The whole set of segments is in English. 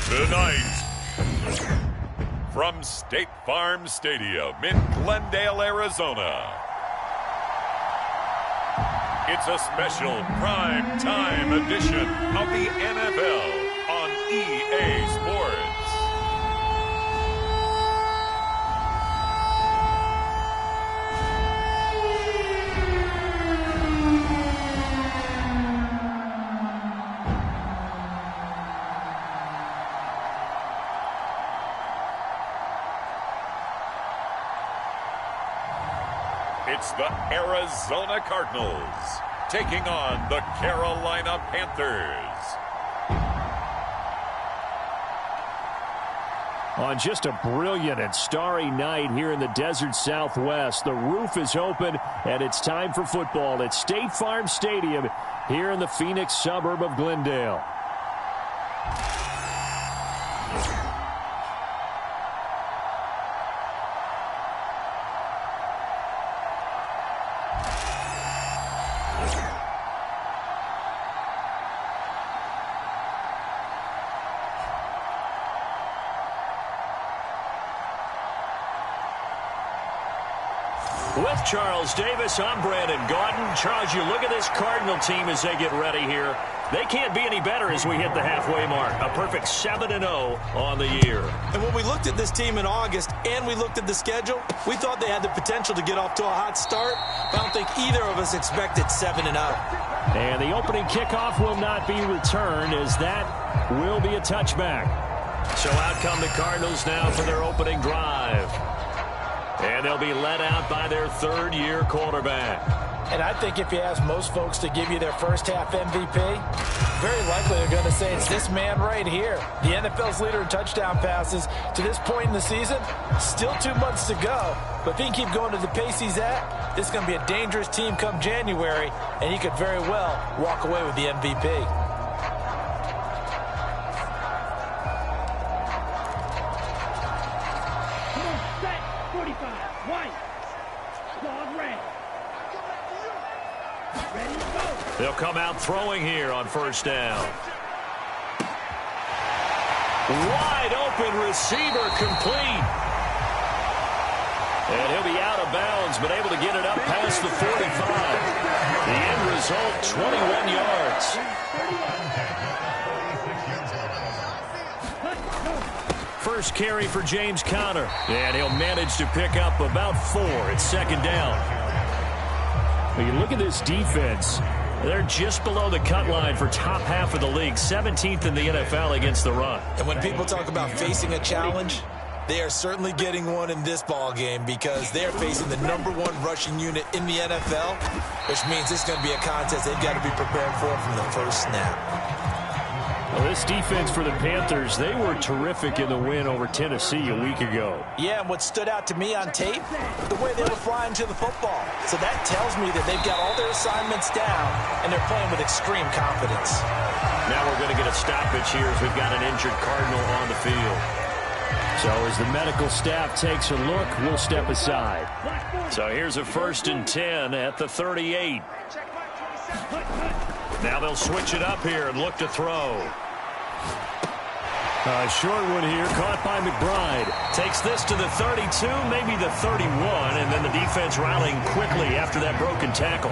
Tonight, from State Farm Stadium in Glendale, Arizona, it's a special prime time edition of the NFL on EA Sports. It's the Arizona Cardinals taking on the Carolina Panthers. On just a brilliant and starry night here in the desert Southwest, the roof is open and it's time for football at State Farm Stadium here in the Phoenix suburb of Glendale. With Charles Davis, I'm Brandon Gaudin. Charles, you look at this Cardinal team as they get ready here. They can't be any better as we hit the halfway mark. A perfect 7-0 on the year. And when we looked at this team in August and we looked at the schedule, we thought they had the potential to get off to a hot start. I don't think either of us expected 7-0. And the opening kickoff will not be returned as that will be a touchback. So out come the Cardinals now for their opening drive. And they'll be led out by their third-year quarterback. And I think if you ask most folks to give you their first-half MVP, very likely they're going to say it's this man right here. The NFL's leader in touchdown passes to this point in the season. Still 2 months to go. But if he can keep going to the pace he's at, this is going to be a dangerous team come January, and he could very well walk away with the MVP. They'll come out throwing here on first down. Wide open receiver complete. And he'll be out of bounds, but able to get it up past the 45. The end result, 21 yards. First carry for James Conner. And he'll manage to pick up about 4 at second down. When you look at this defense, they're just below the cut line for top half of the league, 17th in the NFL against the run. And when people talk about facing a challenge, they are certainly getting one in this ball game because they're facing the #1 rushing unit in the NFL, which means it's going to be a contest they've got to be prepared for from the first snap. Well, this defense for the Panthers, they were terrific in the win over Tennessee a week ago. Yeah, and what stood out to me on tape, the way they were flying to the football. So that tells me that they've got all their assignments down, and they're playing with extreme confidence. Now we're going to get a stoppage here as we've got an injured Cardinal on the field. So as the medical staff takes a look, we'll step aside. So here's a 1st and 10 at the 38. Now they'll switch it up here and look to throw. A short one here, caught by McBride. Takes this to the 32, maybe the 31, and then the defense rallying quickly after that broken tackle.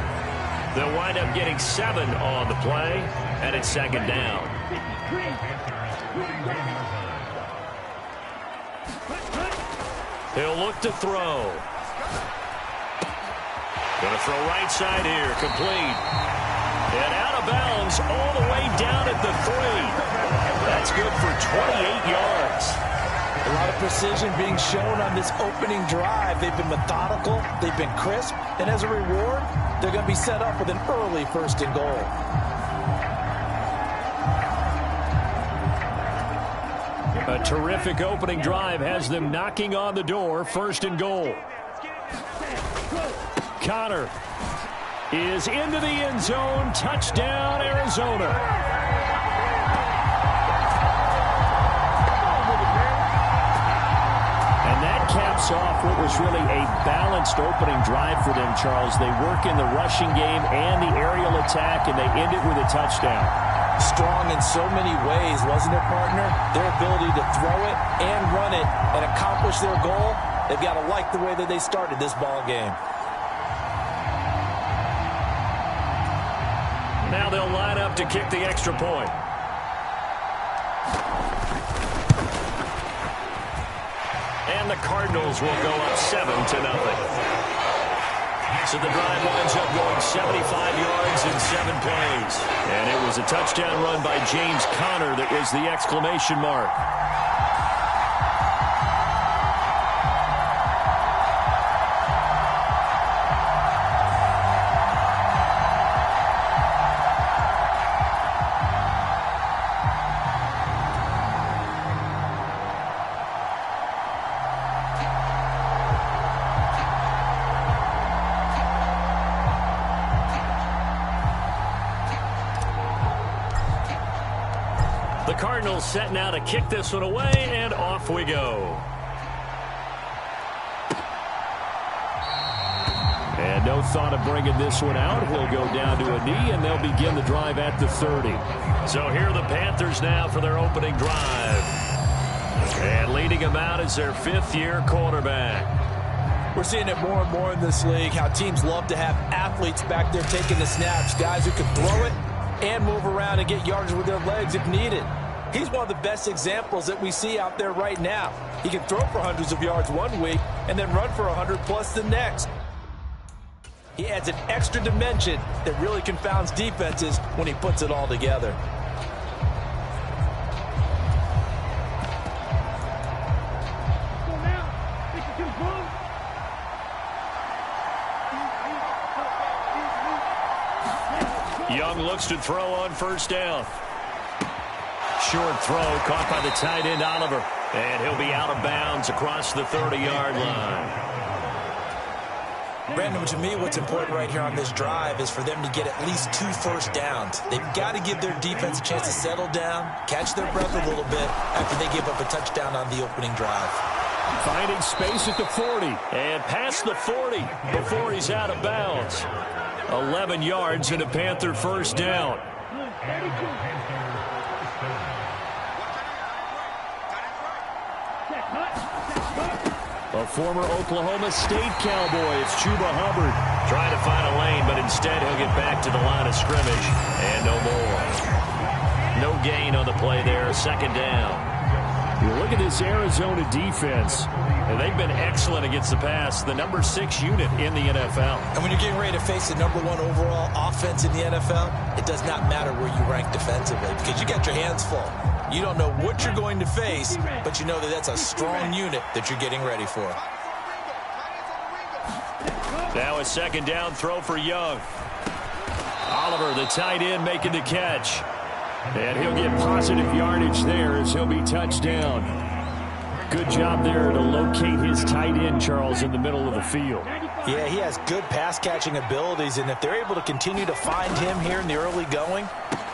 They'll wind up getting 7 on the play, and it's second down. He'll look to throw. Going to throw right side here, complete. And out of bounds all the way down at the 3. That's good for 28 yards. A lot of precision being shown on this opening drive. They've been methodical, they've been crisp, and as a reward, they're going to be set up with an early 1st and goal. A terrific opening drive has them knocking on the door, 1st and goal. Conner is into the end zone. Touchdown, Arizona. And that caps off what was really a balanced opening drive for them, Charles. They work in the rushing game and the aerial attack, and they end it with a touchdown. Strong in so many ways, wasn't it, partner? Their ability to throw it and run it and accomplish their goal, they've got to like the way that they started this ball game. Now they'll line up to kick the extra point. And the Cardinals will go up 7-0. So the drive winds up going 75 yards in 7 plays. And it was a touchdown run by James Conner that was the exclamation mark. The Cardinals set now to kick this one away, and off we go. And no thought of bringing this one out. He'll go down to a knee, and they'll begin the drive at the 30. So here are the Panthers now for their opening drive. And leading them out is their fifth-year quarterback. We're seeing it more and more in this league, how teams love to have athletes back there taking the snaps, guys who can throw it and move around and get yards with their legs if needed. He's one of the best examples that we see out there right now. He can throw for hundreds of yards one week and then run for 100+ the next. He adds an extra dimension that really confounds defenses when he puts it all together. Young looks to throw on first down. Short throw caught by the tight end Oliver. And he'll be out of bounds across the 30-yard line. Brandon, to me, what's important right here on this drive is for them to get at least 2 first downs. They've got to give their defense a chance to settle down, catch their breath a little bit after they give up a touchdown on the opening drive. Finding space at the 40 and past the 40 before he's out of bounds. 11 yards and a Panther first down. A former Oklahoma State Cowboy, it's Chuba Hubbard. Trying to find a lane, but instead he'll get back to the line of scrimmage. And no more. No gain on the play there, second down. You look at this Arizona defense, and they've been excellent against the pass, the number 6 unit in the NFL. And when you're getting ready to face the number 1 overall offense in the NFL, it does not matter where you rank defensively because you got your hands full. You don't know what you're going to face, but you know that that's a strong unit that you're getting ready for. Now a second down throw for Young. Oliver, the tight end, making the catch. And he'll get positive yardage there as he'll be touched down. Good job there to locate his tight end, Charles, in the middle of the field. Yeah, he has good pass-catching abilities, and if they're able to continue to find him here in the early going,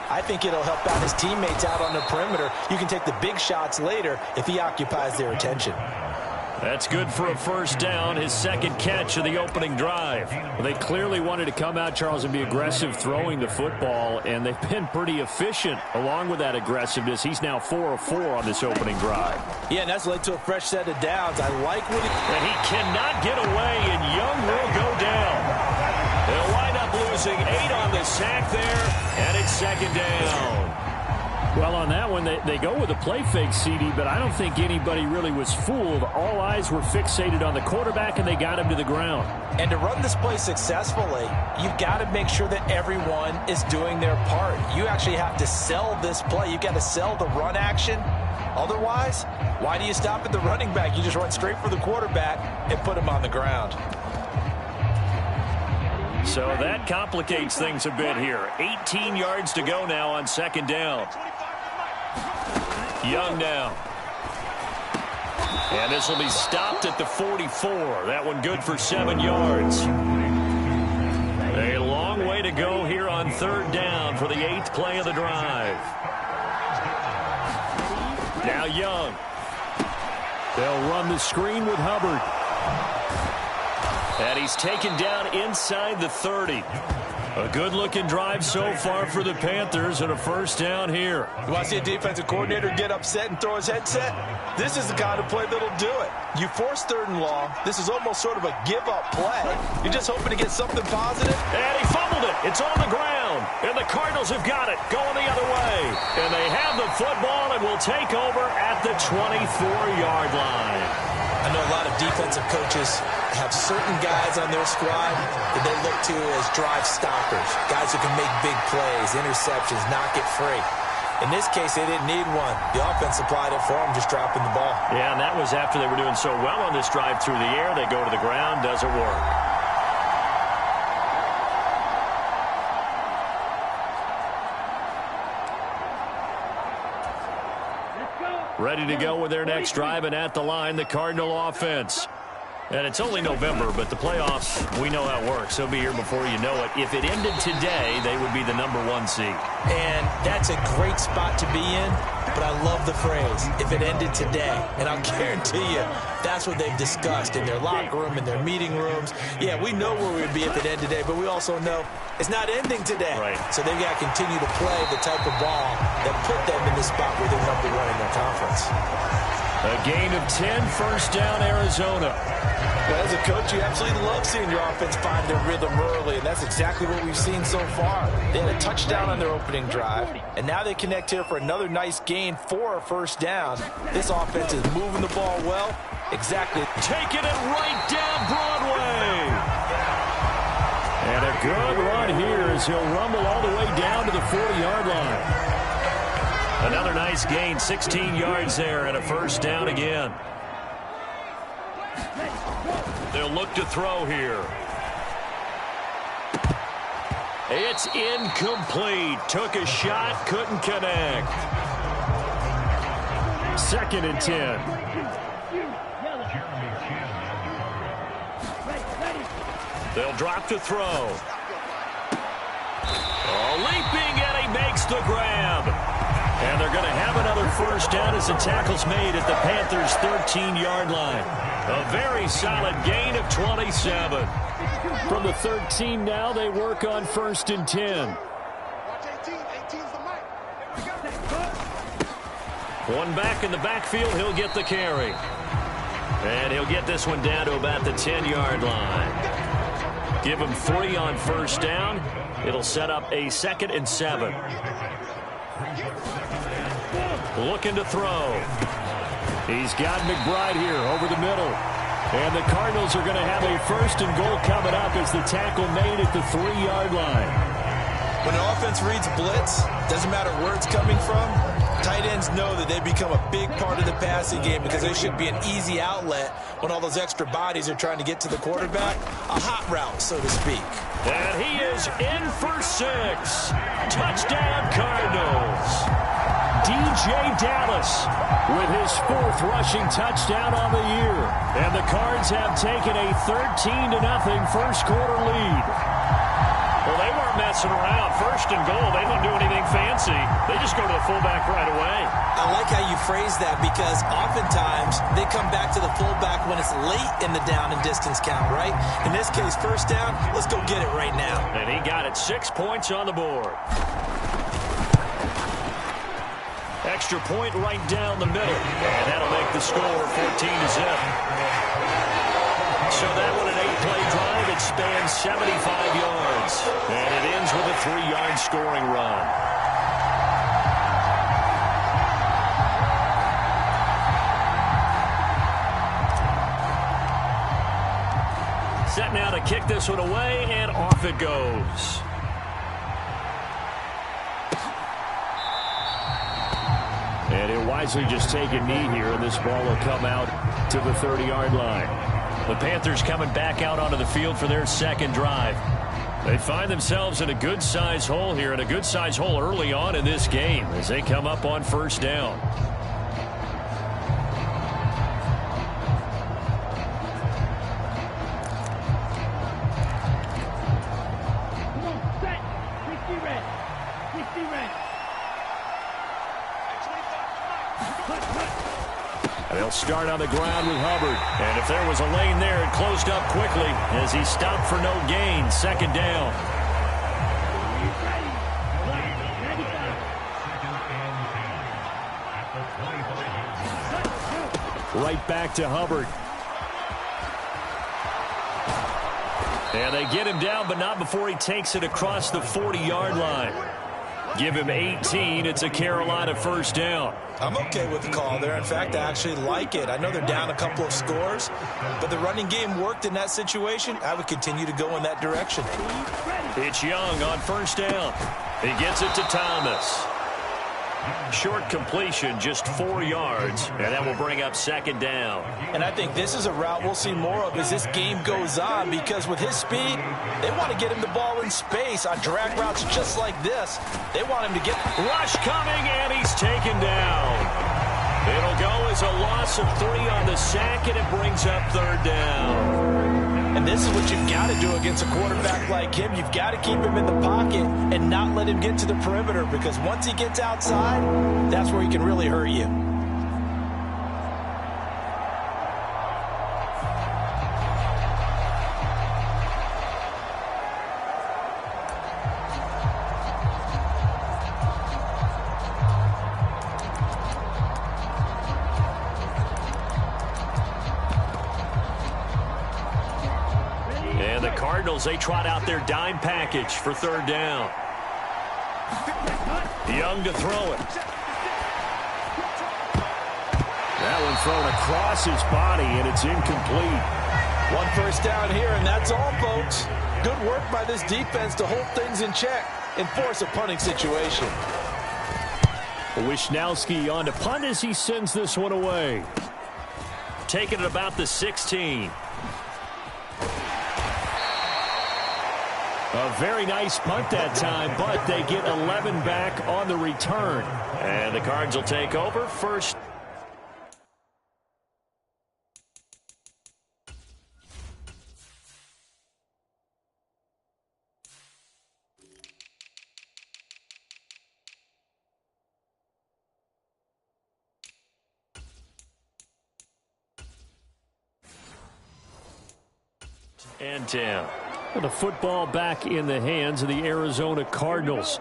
I think it'll help out his teammates out on the perimeter. You can take the big shots later if he occupies their attention. That's good for a first down, his second catch of the opening drive. Well, they clearly wanted to come out, Charles, and be aggressive throwing the football, and they've been pretty efficient along with that aggressiveness. He's now 4 of 4 on this opening drive. Yeah, and that's led to a fresh set of downs. I like what he... And he cannot get away, and Young will go down. They'll wind up losing 8 on the sack there, and it's second down. Well, on that one, they go with a play fake, CD, but I don't think anybody really was fooled. All eyes were fixated on the quarterback, and they got him to the ground. And to run this play successfully, you've got to make sure that everyone is doing their part. You actually have to sell this play. You've got to sell the run action. Otherwise, why do you stop at the running back? You just run straight for the quarterback and put him on the ground. So that complicates things a bit here. 18 yards to go now on second down. Young now. And this will be stopped at the 44. That one good for 7 yards. A long way to go here on third down for the 8th play of the drive. Now Young. They'll run the screen with Hubbard. And he's taken down inside the 30. A good-looking drive so far for the Panthers and a first down here. You want to see a defensive coordinator get upset and throw his headset? This is the kind of play that'll do it. You force 3rd and long. This is almost sort of a give-up play. You're just hoping to get something positive. And he fumbled it. It's on the ground. And the Cardinals have got it going the other way. And they have the football and will take over at the 24-yard line. I know a lot of defensive coaches have certain guys on their squad that they look to as drive stoppers, guys who can make big plays, interceptions, knock it free. In this case, they didn't need one. The offense supplied it for them, just dropping the ball. Yeah, and that was after they were doing so well on this drive through the air. They go to the ground, doesn't work. Ready to go with their next drive, and at the line, the Cardinal offense. And it's only November, but the playoffs, we know how it works. They'll be here before you know it. If it ended today, they would be the #1 seed. And that's a great spot to be in, but I love the phrase, if it ended today. And I'll guarantee you, that's what they've discussed in their locker room, in their meeting rooms. Yeah, we know where we would be if it ended today, but we also know it's not ending today. Right. So they've got to continue to play the type of ball that put them in the spot where they're #1 in their conference. A gain of 10, first down, Arizona. Well, as a coach, you absolutely love seeing your offense find their rhythm early, and that's exactly what we've seen so far. They had a touchdown on their opening drive, and now they connect here for another nice gain for a first down. This offense is moving the ball well. Exactly. Taking it right down Broadway. And a good run here as he'll rumble all the way down to the 40-yard line. Another nice gain, 16 yards there, and a first down again. They'll look to throw here. It's incomplete. Took a shot, couldn't connect. 2nd and 10. They'll drop to throw. Oh, leaping, and he makes the grab. And they're going to have another first down as the tackle's made at the Panthers' 13-yard line. A very solid gain of 27. From the 13 now, they work on 1st and 10. One back in the backfield, he'll get the carry. And he'll get this one down to about the 10-yard line. Give him 3 on first down. It'll set up a 2nd and 7. Looking to throw. He's got McBride here over the middle. And the Cardinals are going to have a 1st and goal coming up as the tackle made at the 3-yard line. When the offense reads blitz, doesn't matter where it's coming from, tight ends know that they become a big part of the passing game because they should be an easy outlet when all those extra bodies are trying to get to the quarterback. A hot route, so to speak. And he is in for 6. Touchdown, Cardinals. DJ Dallas with his 4th rushing touchdown on the year. And the Cards have taken a 13-0 first quarter lead. Well, they weren't messing around. 1st and goal, they don't do anything fancy. They just go to the fullback right away. I like how you phrase that because oftentimes they come back to the fullback when it's late in the down and distance count, right? In this case, first down, let's go get it right now. And he got it, 6 points on the board. Extra point right down the middle. And that'll make the score 14-0. So that one an 8-play drive. It spans 75 yards. And it ends with a 3-yard scoring run. Set now to kick this one away, and off it goes. And he'll wisely just take a knee here, and this ball will come out to the 30-yard line. The Panthers coming back out onto the field for their 2nd drive. They find themselves in a good-sized hole here, and a good-sized hole early on in this game as they come up on first down. They'll start on the ground with Hubbard. And if there was a lane there, it closed up quickly as he stopped for no gain. 2nd down. Right back to Hubbard. And they get him down, but not before he takes it across the 40-yard line. Give him 18. It's a Carolina first down. I'm okay with the call there. In fact, I actually like it. I know they're down a couple of scores, but the running game worked in that situation. I would continue to go in that direction. It's Young on first down. He gets it to Thomas. Short completion, just 4 yards, and that will bring up second down. And I think this is a route we'll see more of as this game goes on, because with his speed, they want to get him the ball in space on drag routes just like this. They want him to get... Rush coming, and he's taken down. It'll go as a loss of 3 on the sack, and it brings up third down. And this is what you've got to do against a quarterback like him. You've got to keep him in the pocket and not let him get to the perimeter, because once he gets outside, that's where he can really hurt you. They trot out their dime package for third down. Young to throw it. That one thrown across his body, and it's incomplete. 1 first down here, and that's all, folks. Good work by this defense to hold things in check and force a punting situation. Wisnowski on to punt as he sends this one away. Taking it about the 16. A very nice punt that time, but they get 11 back on the return. And the Cards will take over first. And 10. Well, the football back in the hands of the Arizona Cardinals.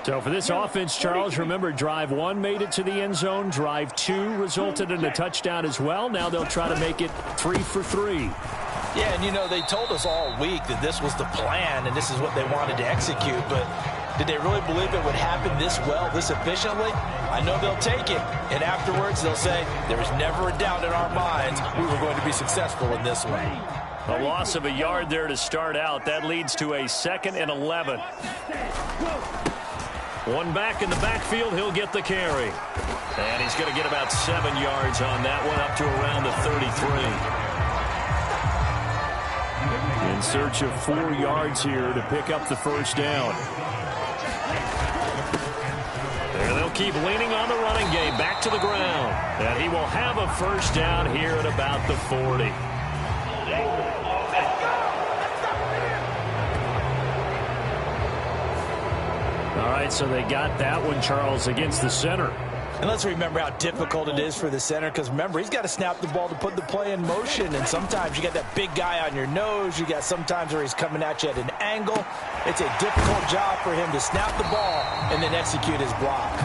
So for this offense, Charles, remember, drive 1 made it to the end zone. Drive 2 resulted in a touchdown as well. Now they'll try to make it 3 for 3. Yeah, and you know, they told us all week that this was the plan and this is what they wanted to execute, but did they really believe it would happen this well, this efficiently? I know they'll take it, and afterwards they'll say, there was never a doubt in our minds we were going to be successful in this one. A loss of a yard there to start out. That leads to a 2nd and 11. One back in the backfield. He'll get the carry. And he's going to get about 7 yards on that one, up to around the 33. In search of 4 yards here to pick up the first down. There they'll keep leaning on the running game. Back to the ground. And he will have a first down here at about the 40. All right, so they got that one, Charles, against the center. And let's remember how difficult it is for the center, because remember, he's got to snap the ball to put the play in motion, and sometimes you got that big guy on your nose. You got sometimes where he's coming at you at an angle. It's a difficult job for him to snap the ball and then execute his block.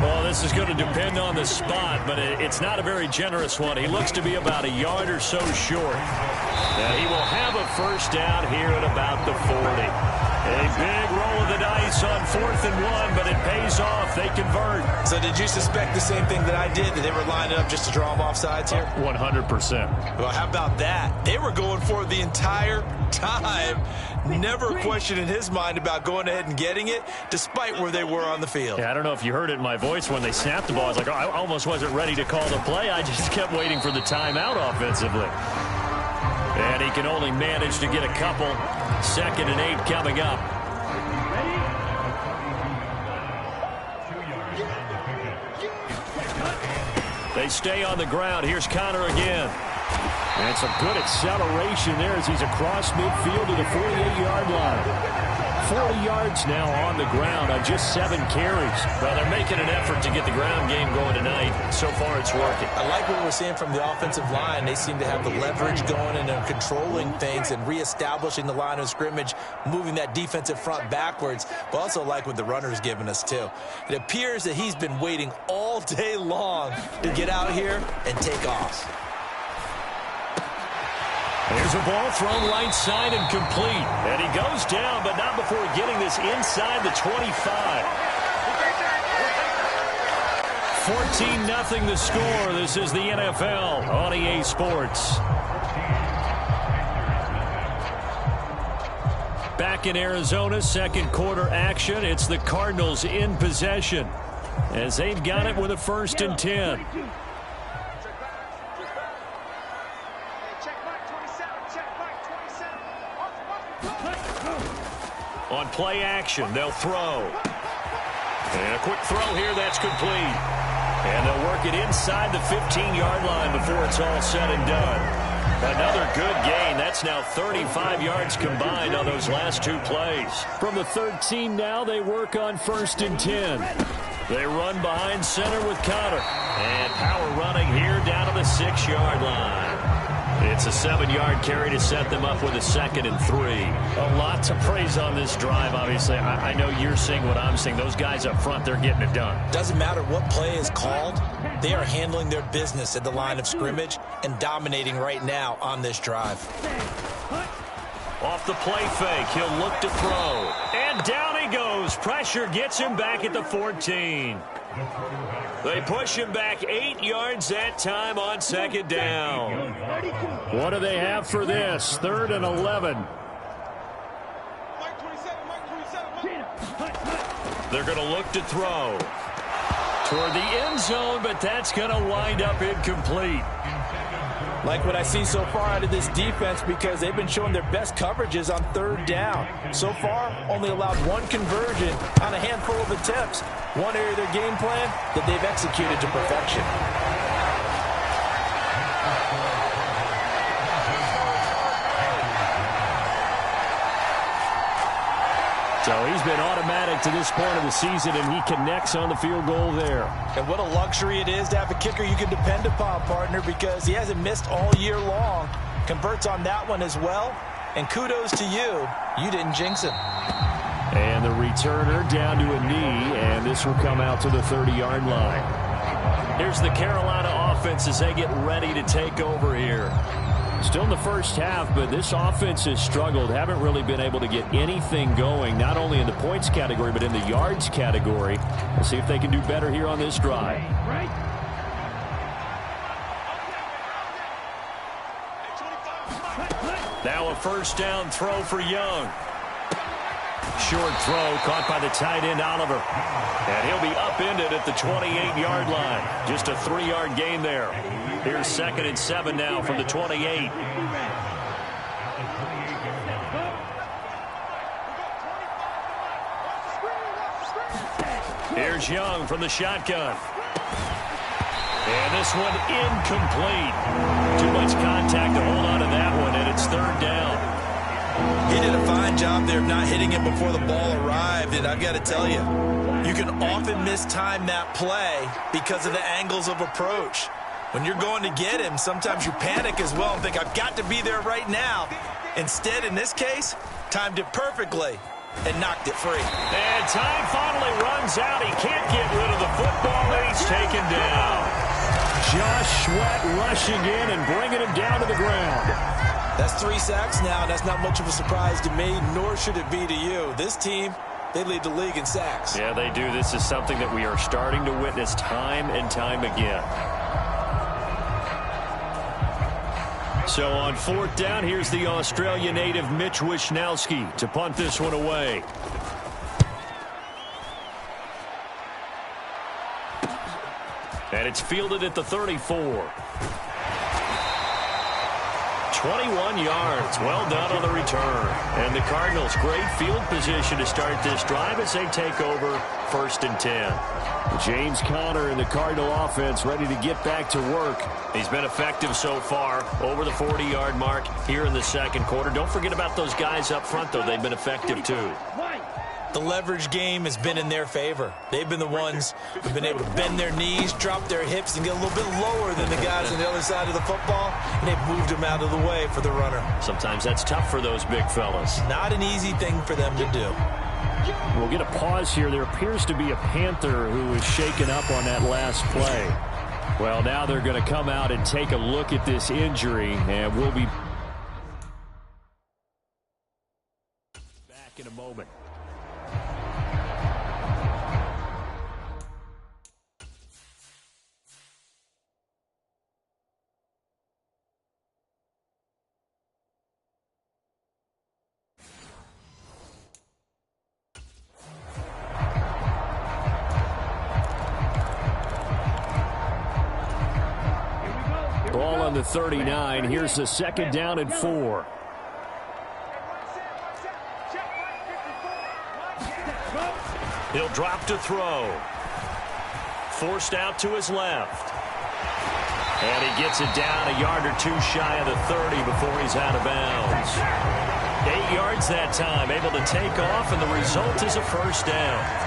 Well, this is going to depend on the spot, but it's not a very generous one. He looks to be about a yard or so short. And he will have a first down here at about the 40. A big roll of the dice on 4th and 1, but it pays off. They convert. So did you suspect the same thing that I did, that they were lining up just to draw them off sides here? 100%. Well, how about that? They were going for it the entire time. Never a question in his mind about going ahead and getting it, despite where they were on the field. Yeah, I don't know if you heard it in my voice when they snapped the ball. I was like, oh, I almost wasn't ready to call the play. I just kept waiting for the timeout offensively. And he can only manage to get a couple. 2nd and 8 coming up. They stay on the ground. Here's Connor again. And some good acceleration there as he's across midfield to the 48-yard line. 40 yards now on the ground on just 7 carries. Well, they're making an effort to get the ground game going tonight. So far, it's working. I like what we're seeing from the offensive line. They seem to have the leverage going and they're controlling things and reestablishing the line of scrimmage, moving that defensive front backwards. But also like what the runner's giving us, too. It appears that he's been waiting all day long to get out here and take off. There's a ball thrown right side and complete. And he goes down, but not before getting this inside the 25. 14-0 the score. This is the NFL on EA Sports. Back in Arizona, second quarter action. It's the Cardinals in possession as they've got it with a 1st and 10. On play action, they'll throw. And a quick throw here, that's complete. And they'll work it inside the 15-yard line before it's all said and done. Another good gain. That's now 35 yards combined on those last 2 plays. From the 13 now, they work on 1st and 10. They run behind center with Connor. And power running here down to the 6-yard line. It's a 7-yard carry to set them up with a 2nd and 3. A lot to praise on this drive, obviously. I know you're seeing what I'm seeing. Those guys up front, they're getting it done. Doesn't matter what play is called. They are handling their business at the line of scrimmage and dominating right now on this drive. Off the play fake, he'll look to throw. And down he goes. Pressure gets him back at the 14. They push him back 8 yards that time on 2nd down. What do they have for this? 3rd and 11. They're going to look to throw toward the end zone, but that's going to wind up incomplete. Like what I see so far out of this defense because they've been showing their best coverages on 3rd down. So far, only allowed 1 conversion on a handful of attempts. One area of their game plan that they've executed to perfection. So he's been automatic to this point of the season, and he connects on the field goal there. And what a luxury it is to have a kicker you can depend upon, partner, because he hasn't missed all year long. Converts on that one as well. And kudos to you. You didn't jinx him. And the returner down to a knee, and this will come out to the 30-yard line. Here's the Carolina offense as they get ready to take over here. Still in the first half, but this offense has struggled. Haven't really been able to get anything going, not only in the points category, but in the yards category. We'll see if they can do better here on this drive. Now a 1st down throw for Young. Short throw caught by the tight end Oliver. And he'll be upended at the 28-yard line. Just a 3-yard gain there. Here's 2nd and 7 now from the 28. Here's Young from the shotgun. And this one incomplete. Too much contact to hold on to that one, and it's 3rd down. He did a fine job there of not hitting him before the ball arrived, and I've got to tell you, you can often mistime that play because of the angles of approach. When you're going to get him, sometimes you panic as well and think, I've got to be there right now. Instead, in this case, timed it perfectly and knocked it free. And time finally runs out. He can't get rid of the football, and he's taken down. Josh Sweat rushing in and bringing him down to the ground. That's 3 sacks now. That's not much of a surprise to me, nor should it be to you. This team, they lead the league in sacks. Yeah, they do. This is something that we are starting to witness time and time again. So on 4th down, here's the Australia native Mitch Wishnowsky to punt this one away. And it's fielded at the 34. 21 yards. Well done on the return. And the Cardinals, great field position to start this drive as they take over 1st and 10. James Conner and the Cardinal offense ready to get back to work. He's been effective so far, over the 40-yard mark here in the second quarter. Don't forget about those guys up front, though. They've been effective, too. The leverage game has been in their favor. They've been the ones who've been able to bend their knees, drop their hips, and get a little bit lower than the guys on the other side of the football, and they've moved them out of the way for the runner. Sometimes that's tough for those big fellas. Not an easy thing for them to do. We'll get a pause here. There appears to be a Panther who was shaken up on that last play. Well, now they're going to come out and take a look at this injury, and we'll be back in a moment. Ball on the 39. Here's the 2nd down and 4. He'll drop to throw. Forced out to his left. And he gets it down a yard or two shy of the 30 before he's out of bounds. 8 yards that time, able to take off, and the result is a 1st down.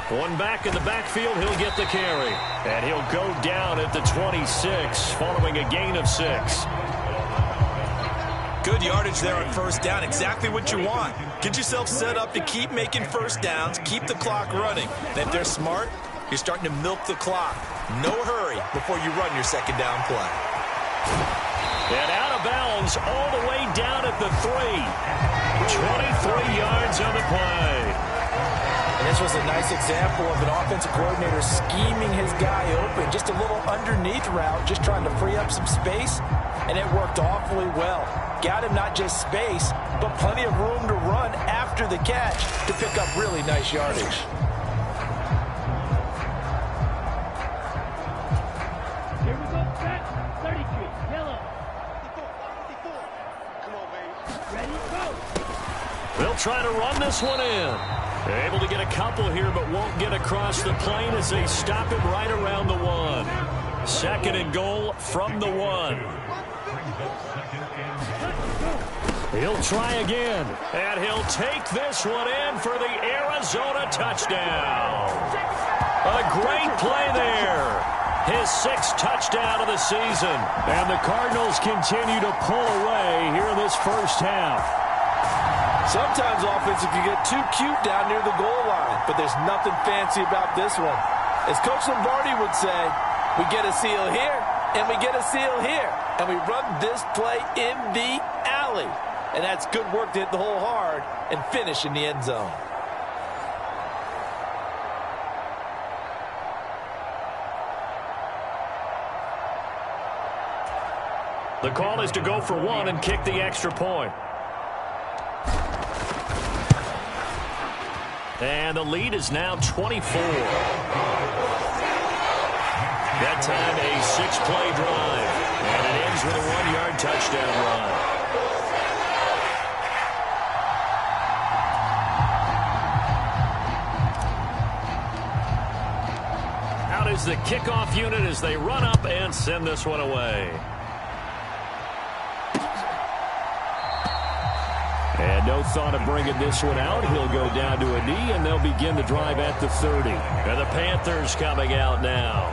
One back in the backfield, he'll get the carry. And he'll go down at the 26 following a gain of 6. Good yardage there on 1st down. Exactly what you want. Get yourself set up to keep making 1st downs, keep the clock running. And if they're smart, you're starting to milk the clock. No hurry before you run your 2nd down play. And out of bounds all the way down at the 3. 23 yards on the play. And this was a nice example of an offensive coordinator scheming his guy open. Just a little underneath route, just trying to free up some space, and it worked awfully well. Got him not just space, but plenty of room to run after the catch to pick up really nice yardage. Here we go, set, 33, yellow. 54. Come on, baby. Ready, go. They'll try to run this one in. They're able to get a couple here, but won't get across the plane as they stop him right around the 1. 2nd and goal from the 1. He'll try again, and he'll take this one in for the Arizona touchdown. A great play there. His 6th touchdown of the season. And the Cardinals continue to pull away here in this 1st half. Sometimes offensive can get too cute down near the goal line, but there's nothing fancy about this one. As Coach Lombardi would say, we get a seal here, and we get a seal here, and we run this play in the alley. And that's good work to hit the hole hard and finish in the end zone. The call is to go for 1 and kick the extra point. And the lead is now 24. That time a 6-play drive. And it ends with a 1-yard touchdown run. Out is the kickoff unit as they run up and send this one away. And no thought of bringing this one out. He'll go down to a knee, and they'll begin the drive at the 30. And the Panthers coming out now.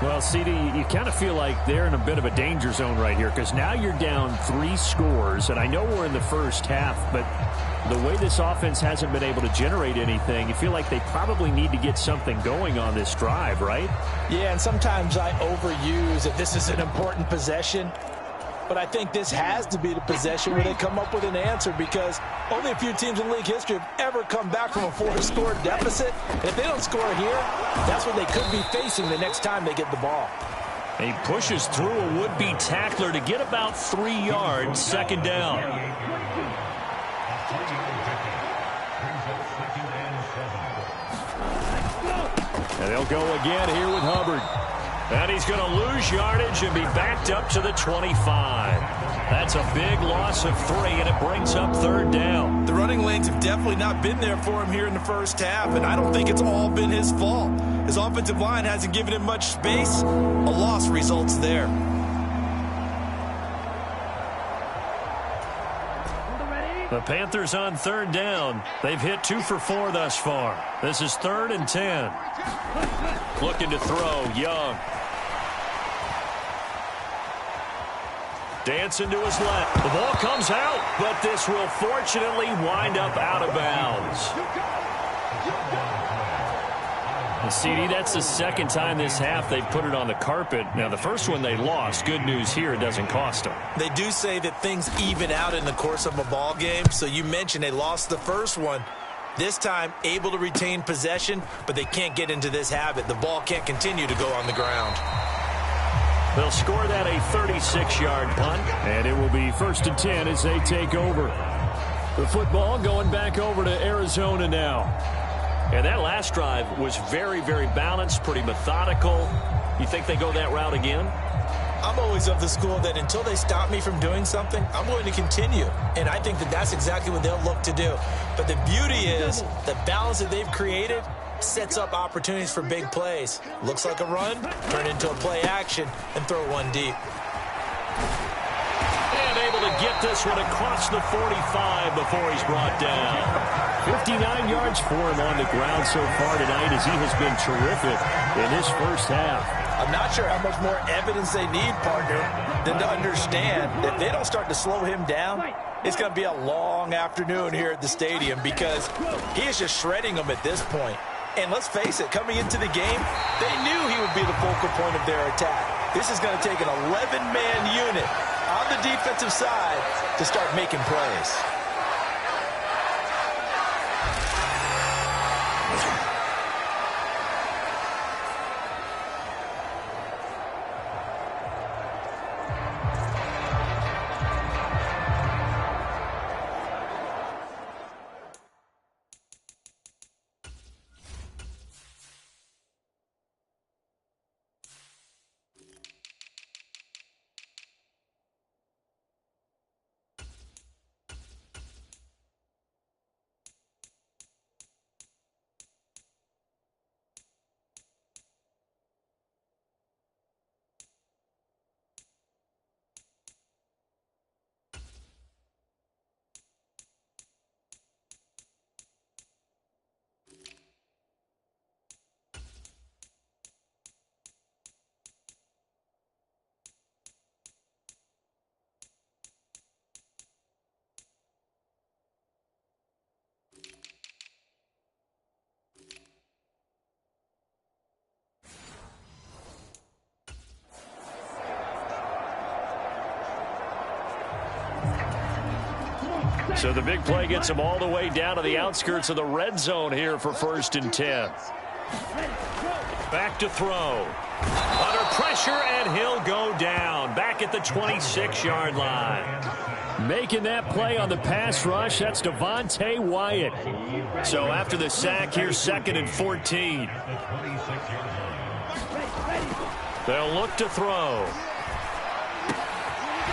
Well, CD, you kind of feel like they're in a bit of a danger zone right here because now you're down 3 scores, and I know we're in the 1st half, but the way this offense hasn't been able to generate anything, you feel like they probably need to get something going on this drive, right? Yeah, and sometimes I overuse that this is an important possession. But I think this has to be the possession where they come up with an answer because only a few teams in league history have ever come back from a 4-score deficit. And if they don't score here, that's what they could be facing the next time they get the ball. And he pushes through a would-be tackler to get about 3 yards, 2nd down. And they'll go again here with Hubbard. And he's going to lose yardage and be backed up to the 25. That's a big loss of 3, and it brings up 3rd down. The running lanes have definitely not been there for him here in the first half, and I don't think it's all been his fault. His offensive line hasn't given him much space. A loss results there. The Panthers on 3rd down. They've hit 2 for 4 thus far. This is 3rd and 10. Looking to throw, Young. Dancing to his left. The ball comes out, but this will fortunately wind up out of bounds. And CD, that's the second time this half they've put it on the carpet. Now, the first one they lost. Good news here, it doesn't cost them. They do say that things even out in the course of a ball game. So you mentioned they lost the first one. This time, able to retain possession, but they can't get into this habit. The ball can't continue to go on the ground. They'll score that a 36-yard punt. And it will be 1st and 10 as they take over. The football going back over to Arizona now. And that last drive was very, very balanced, pretty methodical. You think they go that route again? I'm always of the school that until they stop me from doing something, I'm going to continue. And I think that that's exactly what they'll look to do. But the beauty is the balance that they've created sets up opportunities for big plays. Looks like a run, turn into a play action, and throw one deep. And able to get this one across the 45 before he's brought down. 59 yards for him on the ground so far tonight as he has been terrific in this first half. I'm not sure how much more evidence they need, partner, than to understand that if they don't start to slow him down, it's going to be a long afternoon here at the stadium because he is just shredding them at this point. And let's face it, coming into the game, they knew he would be the focal point of their attack. This is going to take an 11-man unit on the defensive side to start making plays. So the big play gets him all the way down to the outskirts of the red zone here for 1st and 10. Back to throw. Under pressure, and he'll go down. Back at the 26-yard line. Making that play on the pass rush, that's Devontae Wyatt. So after the sack, here's 2nd and 14. They'll look to throw.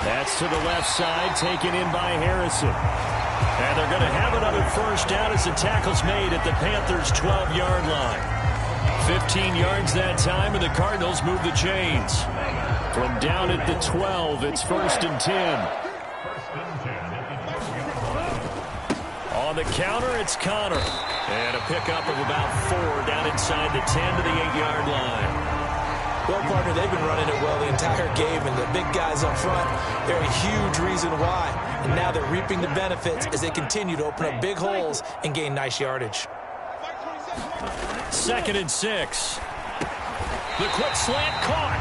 That's to the left side, taken in by Harrison. And they're going to have another 1st down as the tackle's made at the Panthers' 12-yard line. 15 yards that time, and the Cardinals move the chains. From down at the 12, it's 1st and 10. On the counter, it's Connor. And a pickup of about 4 down inside the 10 to the 8-yard line. Well, partner, they've been running it well the entire game, and the big guys up front, they're a huge reason why. And now they're reaping the benefits as they continue to open up big holes and gain nice yardage. 2nd and 6. The quick slant caught.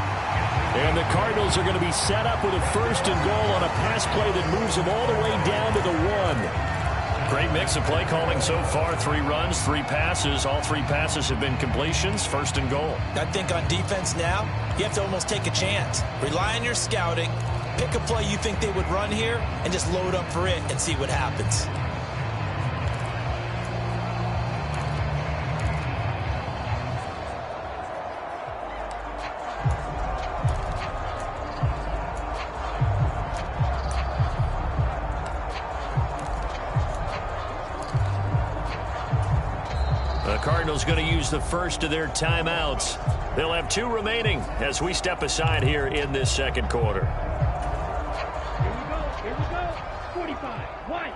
And the Cardinals are going to be set up with a 1st and goal on a pass play that moves them all the way down to the 1. Great mix of play calling so far. 3 runs, 3 passes. All 3 passes have been completions. 1st and goal. I think on defense now, you have to almost take a chance. Rely on your scouting. Pick a play you think they would run here and just load up for it and see what happens. Cardinals going to use the first of their timeouts. They'll have 2 remaining as we step aside here in this second quarter. Here we go. 45. White.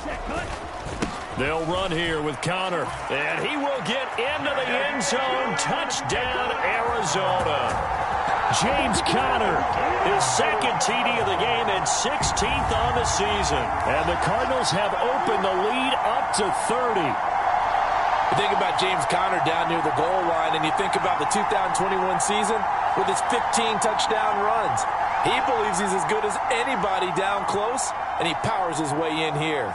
Set, cut. They'll run here with Connor, and he will get into the end zone. Touchdown, Arizona. James Conner, his second TD of the game and 16th on the season. And the Cardinals have opened the lead up to 30. You think about James Conner down near the goal line, and you think about the 2021 season with his 15 touchdown runs. He believes he's as good as anybody down close, and he powers his way in here.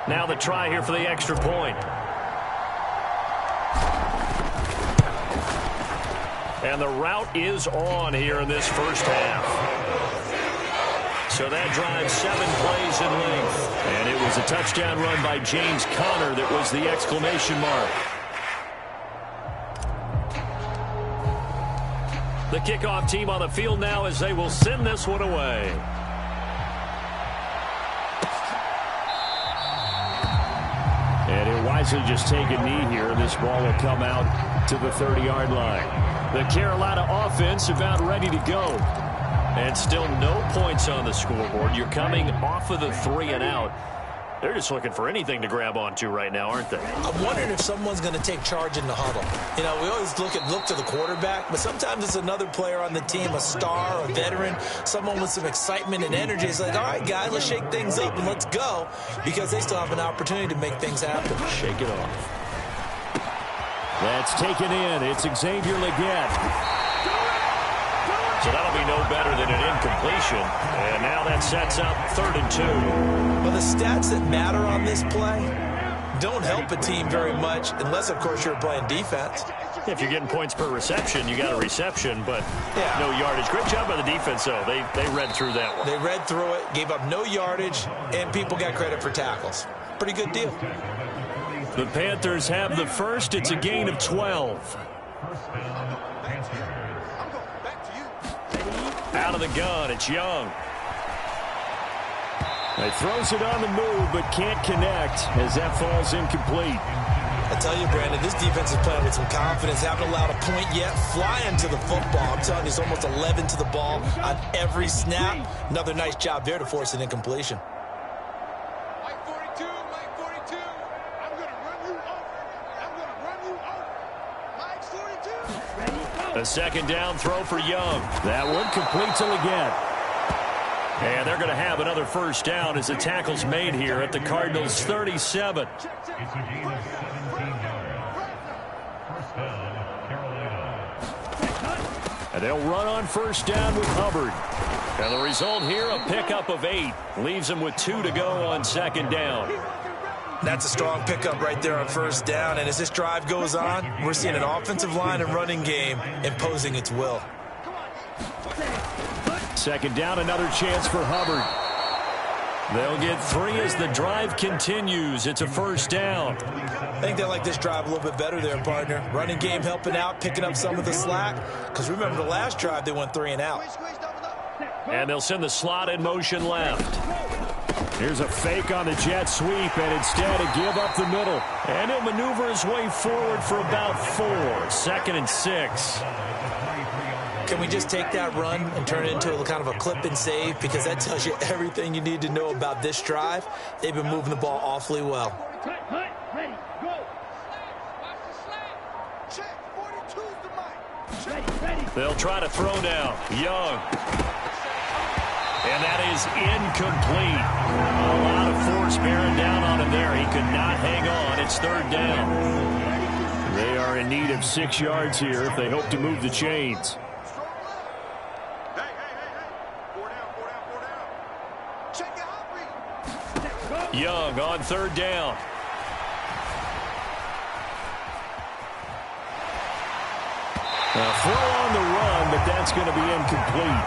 Now the try here for the extra point. And the route is on here in this first half. So that drives 7 plays in length. And it was a touchdown run by James Conner that was the exclamation mark. The kickoff team on the field now as they will send this one away. And he'll wisely just take a knee here. This ball will come out to the 30-yard line. The Carolina offense about ready to go. And still no points on the scoreboard. You're coming off of the 3 and out. They're just looking for anything to grab onto right now, aren't they? I'm wondering if someone's going to take charge in the huddle. You know, we always look to the quarterback, but sometimes it's another player on the team, a star, a veteran, someone with some excitement and energy. It's like, all right, guys, let's shake things up and let's go, because they still have an opportunity to make things happen. Shake it off. That's taken in. It's Xavier Legette. So that'll be no better than an incompletion. And now that sets up 3rd and 2. Well, the stats that matter on this play don't help a team very much unless, of course, you're playing defense. If you're getting points per reception, you got a reception, but no yardage. Great job by the defense, though. They read through that one. They read through it, gave up no yardage, and people got credit for tackles. Pretty good deal. The Panthers have the first. It's a gain of 12. Out of the gun, it's Young. He throws it on the move, but can't connect as that falls incomplete. I tell you, Brandon, this defense is playing with some confidence. Haven't allowed a point yet. Flying to the football. I'm telling you, it's almost 11 to the ball on every snap. Another nice job there to force an incompletion. Mike 42, Mike 42. I'm going to run you over. I'm going to run you over. Mike 42. A second down throw for Young. That one complete to Legette. And they're going to have another first down as the tackle's made here at the Cardinals' 37. And they'll run on first down with Hubbard. And the result here, a pickup of 8. Leaves them with 2 to go on second down. That's a strong pickup right there on first down. And as this drive goes on, we're seeing an offensive line and running game imposing its will. Second down, another chance for Hubbard. They'll get 3 as the drive continues. It's a first down. I think they like this drive a little bit better there, partner. Running game helping out, picking up some of the slack. Because remember the last drive, they went 3 and out. And they'll send the slot in motion left. Here's a fake on the jet sweep, and instead a give up the middle. And he'll maneuver his way forward for about 4. 2nd and 6. Can we just take that run and turn it into a kind of a clip and save? Because that tells you everything you need to know about this drive. They've been moving the ball awfully well. Ready, go. Check, 42's the mic. Ready. They'll try to throw now. Young. And that is incomplete. A lot of force bearing down on him there. He could not hang on. It's 3rd down. They are in need of 6 yards here if they hope to move the chains. Young on 3rd down. A throw on the run, but that's going to be incomplete.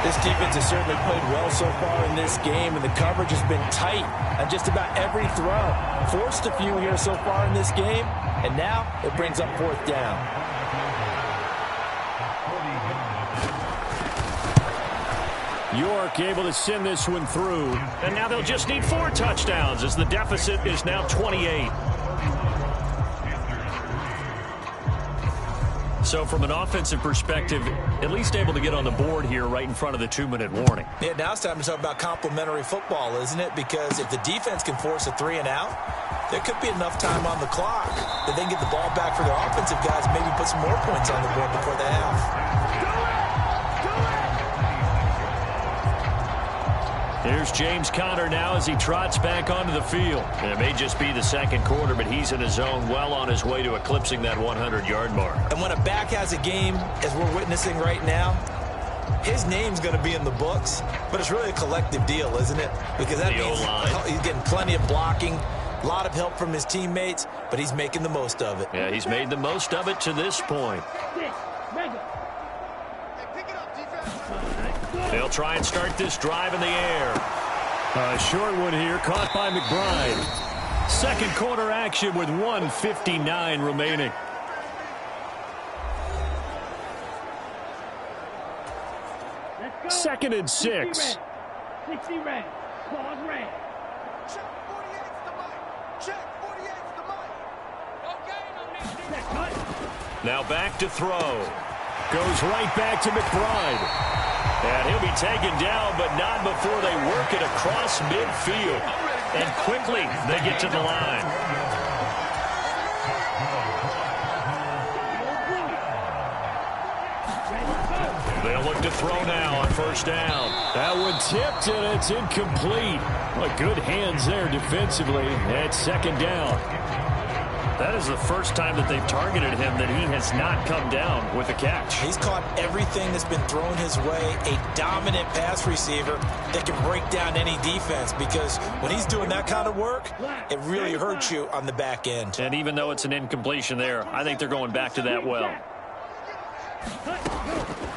This defense has certainly played well so far in this game, and the coverage has been tight on just about every throw. Forced a few here so far in this game, and now it brings up 4th down. York able to send this one through, and now they'll just need 4 touchdowns as the deficit is now 28. So from an offensive perspective, at least able to get on the board here right in front of the 2-minute warning. Yeah, now it's time to talk about complementary football, isn't it? Because if the defense can force a 3 and out, there could be enough time on the clock that they can get the ball back for their offensive guys and maybe put some more points on the board before the half. Here's James Conner now as he trots back onto the field. And it may just be the 2nd quarter, but he's in his zone, well on his way to eclipsing that 100-yard mark. And when a back has a game, as we're witnessing right now, his name's going to be in the books, but it's really a collective deal, isn't it? Because that means he's getting plenty of blocking, a lot of help from his teammates, but he's making the most of it. Yeah, he's made the most of it to this point. They'll try and start this drive in the air. A short one here, caught by McBride. 2nd quarter action with 1:59 remaining. Second and 6. 60 red. Pause red. Check 48's the mic. Check 48's the mic. Okay, Check cut. Now back to throw. Goes right back to McBride. And he'll be taken down, but not before they work it across midfield. And quickly, they get to the line. They'll look to throw now on 1st down. That one tipped, and it's incomplete. Well, good hands there defensively. At 2nd down. That is the first time that they've targeted him that he has not come down with a catch. He's caught everything that's been thrown his way. A dominant pass receiver that can break down any defense, because when he's doing that kind of work, it really hurts you on the back end. And even though it's an incompletion there, I think they're going back to that well.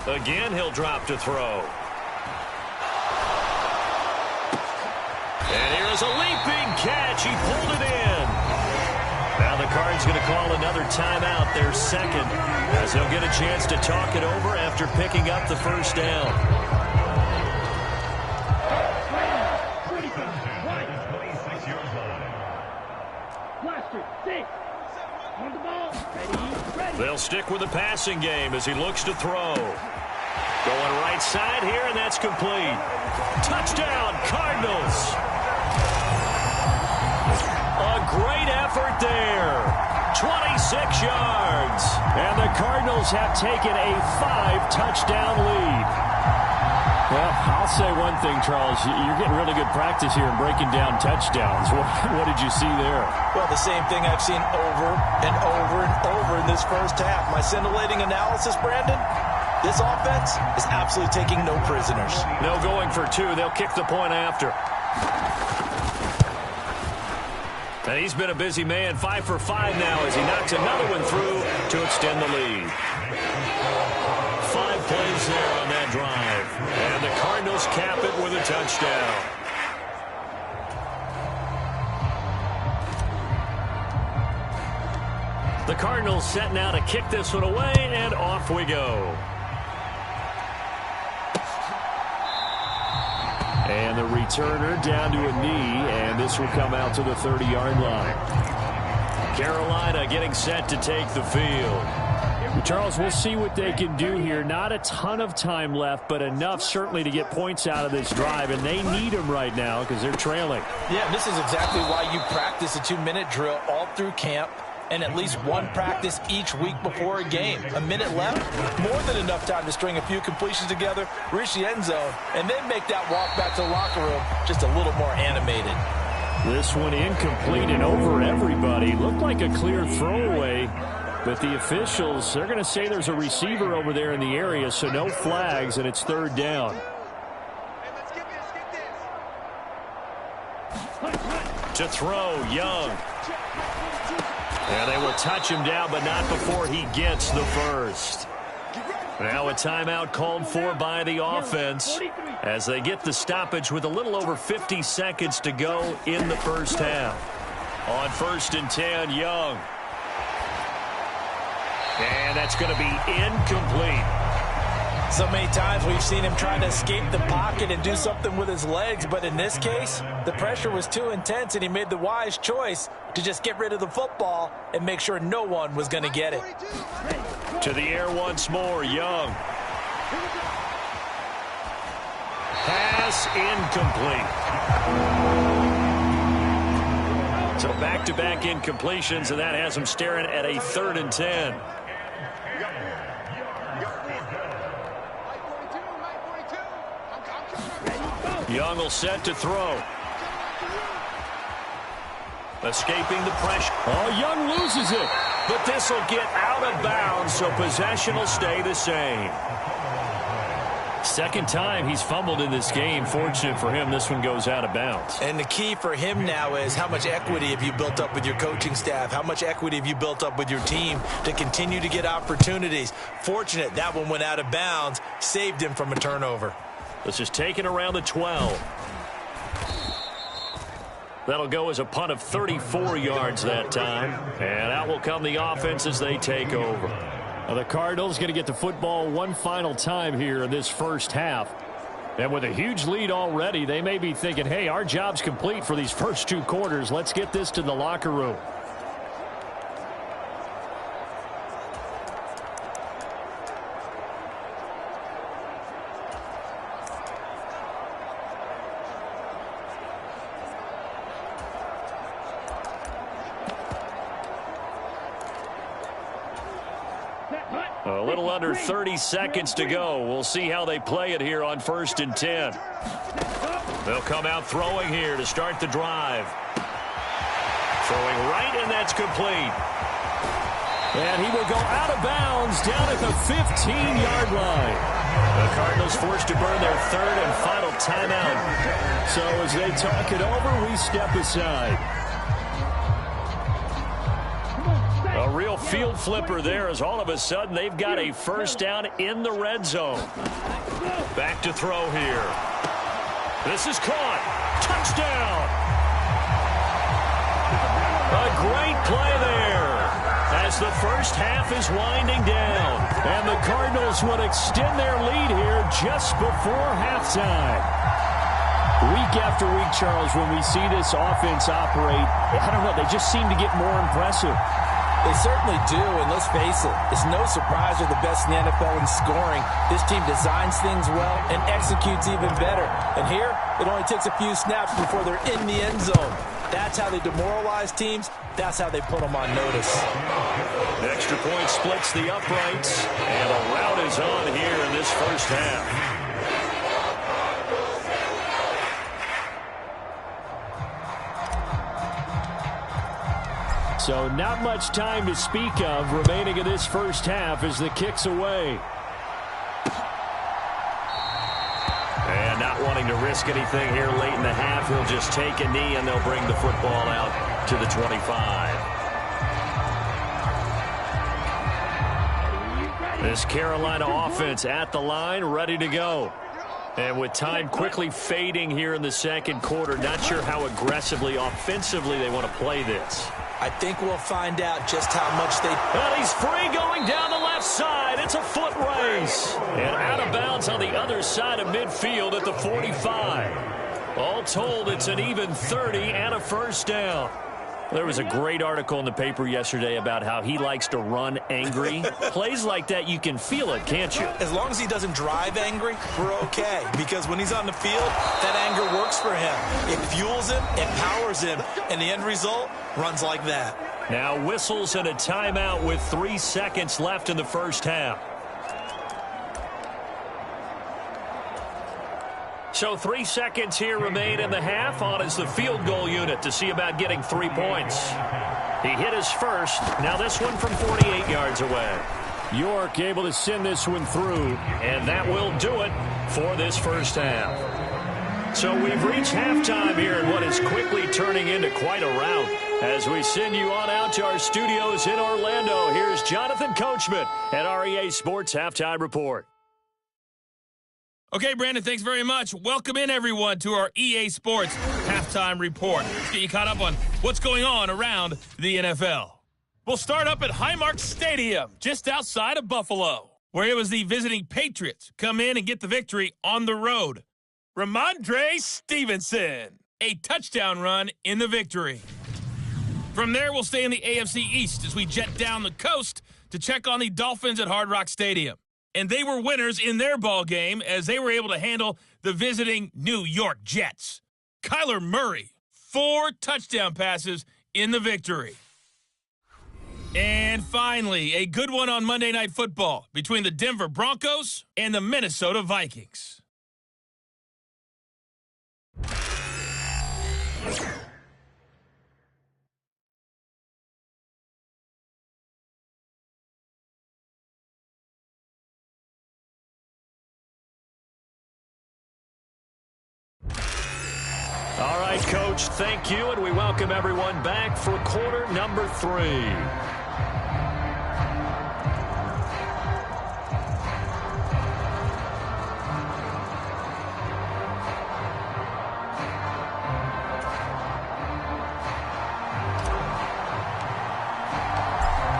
Again, he'll drop to throw. And here is a leaping catch. He pulled it in. Now the Cards going to call another timeout, their 2nd, as he'll get a chance to talk it over after picking up the 1st down. 26-yard line. Blaster, 6. On the ball. Ready. They'll stick with the passing game as he looks to throw. Going right side here, and that's complete. Touchdown, Cardinals. A great effort there. 26 yards. And the Cardinals have taken a 5-touchdown lead. Well, I'll say one thing, Charles. You're getting really good practice here in breaking down touchdowns. What did you see there? Well, the same thing I've seen over and over and over in this 1st half. My scintillating analysis, Brandon, this offense is absolutely taking no prisoners. No going for 2. They'll kick the point after. And he's been a busy man, 5 for 5 now as he knocks another one through to extend the lead. 5 plays there on that drive. And the Cardinals cap it with a touchdown. The Cardinals set now to kick this one away, and off we go. And the returner down to a knee, and this will come out to the 30-yard line. Carolina getting set to take the field. Charles, we'll see what they can do here. Not a ton of time left, but enough certainly to get points out of this drive, and they need them right now because they're trailing. Yeah, this is exactly why you practice a 2-minute drill all through camp, and at least one practice each week before a game. A minute left, more than enough time to string a few completions together, reach the end zone, and then make that walk back to the locker room just a little more animated. This one incomplete and over everybody. Looked like a clear throwaway, but the officials, they're going to say there's a receiver over there in the area, so no flags, and it's 3rd down. To throw, Young. And they will touch him down, but not before he gets the 1st. Now a timeout called for by the offense as they get the stoppage with a little over 50 seconds to go in the first half. On 1st and 10, Young. And that's going to be incomplete. So many times we've seen him trying to escape the pocket and do something with his legs, but in this case, the pressure was too intense and he made the wise choice to just get rid of the football and make sure no one was going to get it. To the air once more, Young. Pass incomplete. So back-to-back incompletions, and that has him staring at a 3rd and 10. Young will set to throw. Escaping the pressure. Oh, Young loses it. But this will get out of bounds, so possession will stay the same. Second time he's fumbled in this game. Fortunate for him, this one goes out of bounds. And the key for him now is how much equity have you built up with your coaching staff? How much equity have you built up with your team to continue to get opportunities? Fortunate that one went out of bounds, saved him from a turnover. This is taken around the 12. That'll go as a punt of 34 yards that time. And out will come the offense as they take over. Now the Cardinals going to get the football one final time here in this first half. And with a huge lead already, they may be thinking, hey, our job's complete for these first 2 quarters. Let's get this to the locker room. A little under 30 seconds to go. We'll see how they play it here on 1st and 10. They'll come out throwing here to start the drive. Throwing right, and that's complete. And he will go out of bounds down at the 15-yard line. The Cardinals forced to burn their 3rd and final timeout. So as they talk it over, we step aside. A real field flipper there as all of a sudden they've got a first down in the red zone. Back to throw here. This is caught. Touchdown. A great play there as the first half is winding down. And the Cardinals would extend their lead here just before halftime. Week after week, Charles, when we see this offense operate, I don't know, they just seem to get more impressive. They certainly do, and let's face it, it's no surprise they're the best in the NFL in scoring. This team designs things well and executes even better. And here, it only takes a few snaps before they're in the end zone. That's how they demoralize teams. That's how they put them on notice. The extra point splits the uprights, and a rout is on here in this first half. So not much time to speak of remaining in this first half as the kick's away. And not wanting to risk anything here late in the half, he'll just take a knee and they'll bring the football out to the 25. This Carolina offense at the line, ready to go. And with time quickly fading here in the second quarter, not sure how aggressively, offensively they want to play this. I think we'll find out just how much they... And he's free going down the left side. It's a foot race. And out of bounds on the other side of midfield at the 45. All told, it's an even 30 and a first down. There was a great article in the paper yesterday about how he likes to run angry. Plays like that, you can feel it, can't you? As long as he doesn't drive angry, we're okay. Because when he's on the field, that anger works for him. It fuels him, it powers him, and the end result runs like that. Now whistles and a timeout with 3 seconds left in the first half. So 3 seconds here remain in the half. On is the field goal unit to see about getting 3 points. He hit his first. Now this one from 48 yards away. York able to send this one through. And that will do it for this first half. So we've reached halftime here in what is quickly turning into quite a rout. As we send you on out to our studios in Orlando, here's Jonathan Coachman at our EA Sports Halftime Report. Okay, Brandon, thanks very much. Welcome in, everyone, to our EA Sports Halftime Report. Let's get you caught up on what's going on around the NFL. We'll start up at Highmark Stadium, just outside of Buffalo, where it was the visiting Patriots come in and get the victory on the road. Ramondre Stevenson, a touchdown run in the victory. From there, we'll stay in the AFC East as we jet down the coast to check on the Dolphins at Hard Rock Stadium. And they were winners in their ball game as they were able to handle the visiting New York Jets. Kyler Murray, 4 touchdown passes in the victory. And finally, a good one on Monday Night Football between the Denver Broncos and the Minnesota Vikings. All right, Coach, thank you, and we welcome everyone back for quarter number 3.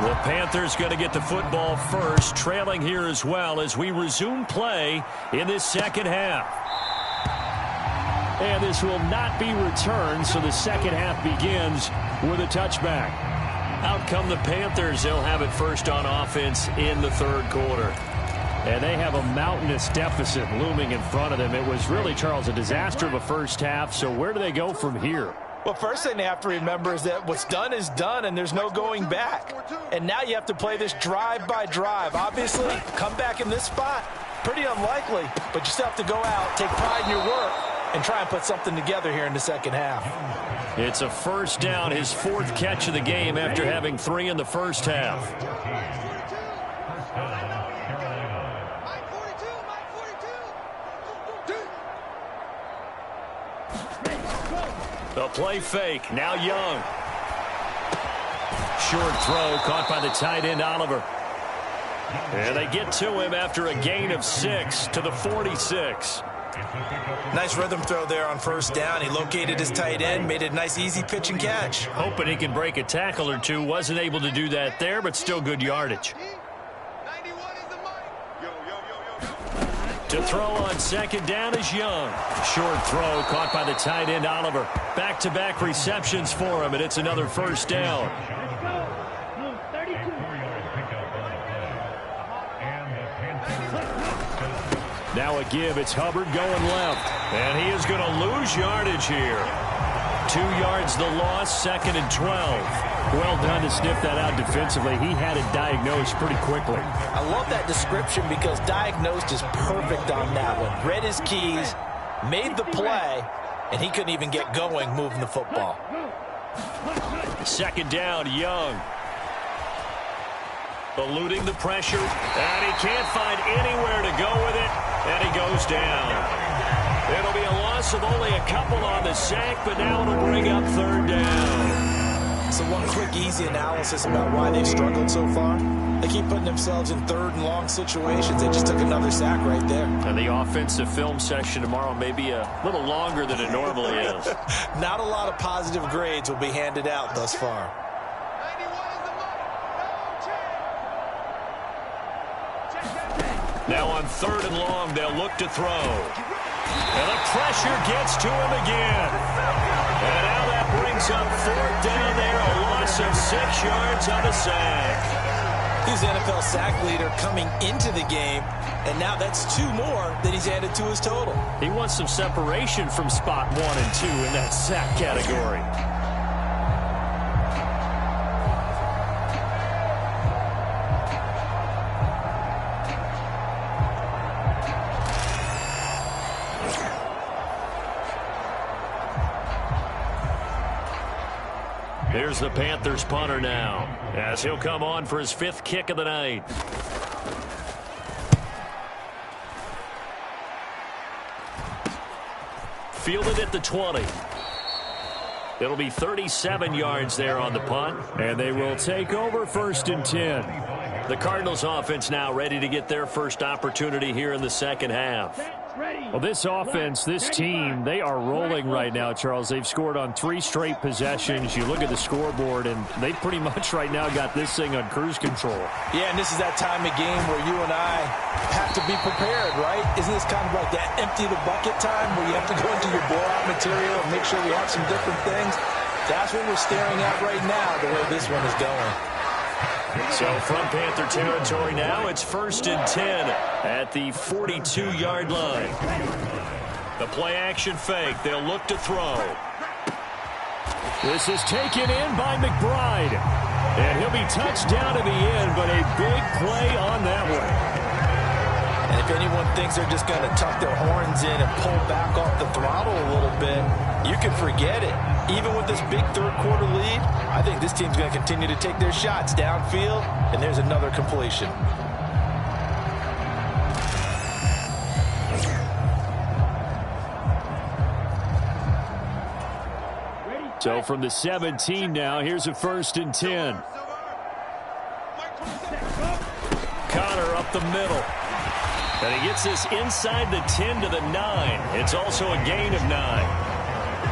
The Panthers going to get the football first, trailing here as well as we resume play in this second half. And this will not be returned, so the second half begins with a touchback. Out come the Panthers. They'll have it first on offense in the third quarter. And they have a mountainous deficit looming in front of them. It was really, Charles, a disaster of a first half, so where do they go from here? Well, first thing they have to remember is that what's done is done, and there's no going back. And now you have to play this drive by drive. Obviously, come back in this spot, pretty unlikely, but you still have to go out, take pride in your work, and try and put something together here in the second half. It's a first down, his 4th catch of the game after having 3 in the first half. The play fake, now Young. Short throw caught by the tight end, Oliver. And they get to him after a gain of 6 to the 46. Nice rhythm throw there on first down. He located his tight end, made it a nice easy pitch and catch. Hoping he can break a tackle or two. Wasn't able to do that there, but still good yardage. To throw on second down is Young. Short throw caught by the tight end, Oliver. Back-to-back receptions for him, and it's another first down. Now a give. It's Hubbard going left. And he is going to lose yardage here. 2 yards the loss, 2nd and 12. Well done to sniff that out defensively. He had it diagnosed pretty quickly. I love that description because diagnosed is perfect on that one. Read his keys, made the play, and he couldn't even get going moving the football. Second down, Young. Eluding the pressure, and he can't find anywhere to go with it, and he goes down. It'll be a loss of only a couple on the sack, but now it'll bring up third down. So one quick, easy analysis about why they've struggled so far. They keep putting themselves in third and long situations. They just took another sack right there. And the offensive film session tomorrow may be a little longer than it normally is. Not a lot of positive grades will be handed out thus far. Now on third and long, they'll look to throw. And the pressure gets to him again. And now that brings up fourth down there, a loss of 6 yards on a sack. He's the NFL sack leader coming into the game, and now that's 2 more that he's added to his total. He wants some separation from spot 1 and 2 in that sack category. Here's the Panthers punter now, as he'll come on for his 5th kick of the night. Fielded at the 20. It'll be 37 yards there on the punt. And they will take over 1st and 10. The Cardinals offense now ready to get their first opportunity here in the second half. Well, this offense, this team, they are rolling right now, Charles. They've scored on 3 straight possessions. You look at the scoreboard, and they pretty much right now got this thing on cruise control. Yeah, and this is that time of game where you and I have to be prepared, right? Isn't this kind of like that empty the bucket time where you have to go into your blowout material and make sure we have some different things? That's what we're staring at right now, the way this one is going. So from Panther territory now, it's 1st and 10 at the 42-yard line. The play-action fake. They'll look to throw. This is taken in by McBride. And he'll be touched down to the end, but a big play on that one. And if anyone thinks they're just going to tuck their horns in and pull back off the throttle a little bit, you can forget it. Even with this big third-quarter lead, I think this team's going to continue to take their shots downfield, and there's another completion. So from the 17 now, here's a 1st and 10. Connor up the middle. And he gets this inside the 10 to the 9. It's also a gain of 9.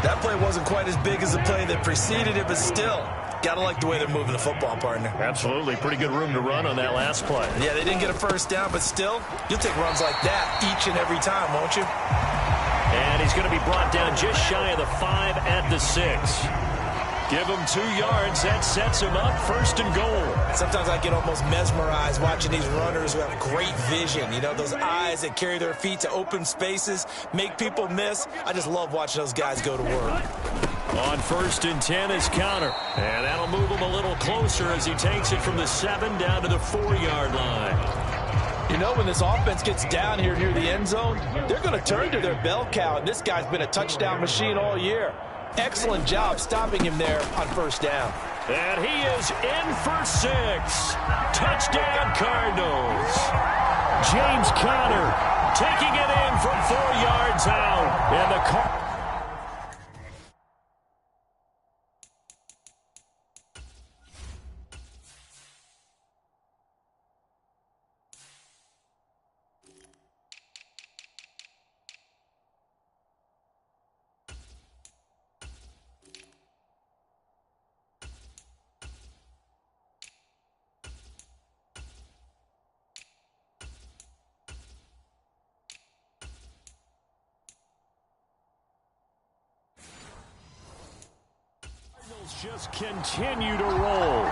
That play wasn't quite as big as the play that preceded it, but still, got to like the way they're moving the football, partner. Absolutely. Pretty good room to run on that last play. Yeah, they didn't get a first down, but still, you'll take runs like that each and every time, won't you? And he's going to be brought down just shy of the 5 at the 6. Give him 2 yards. That sets him up 1st and goal. Sometimes I get almost mesmerized watching these runners who have great vision. You know, those eyes that carry their feet to open spaces, make people miss. I just love watching those guys go to work. On 1st and 10 is Connor. And that'll move him a little closer as he takes it from the 7 down to the 4-yard line. You know, when this offense gets down here near the end zone, they're going to turn to their bell cow, and this guy's been a touchdown machine all year. Excellent job stopping him there on 1st down. And he is in for 6. Touchdown, Cardinals. James Conner taking it in from 4 yards out. And the just continue to roll.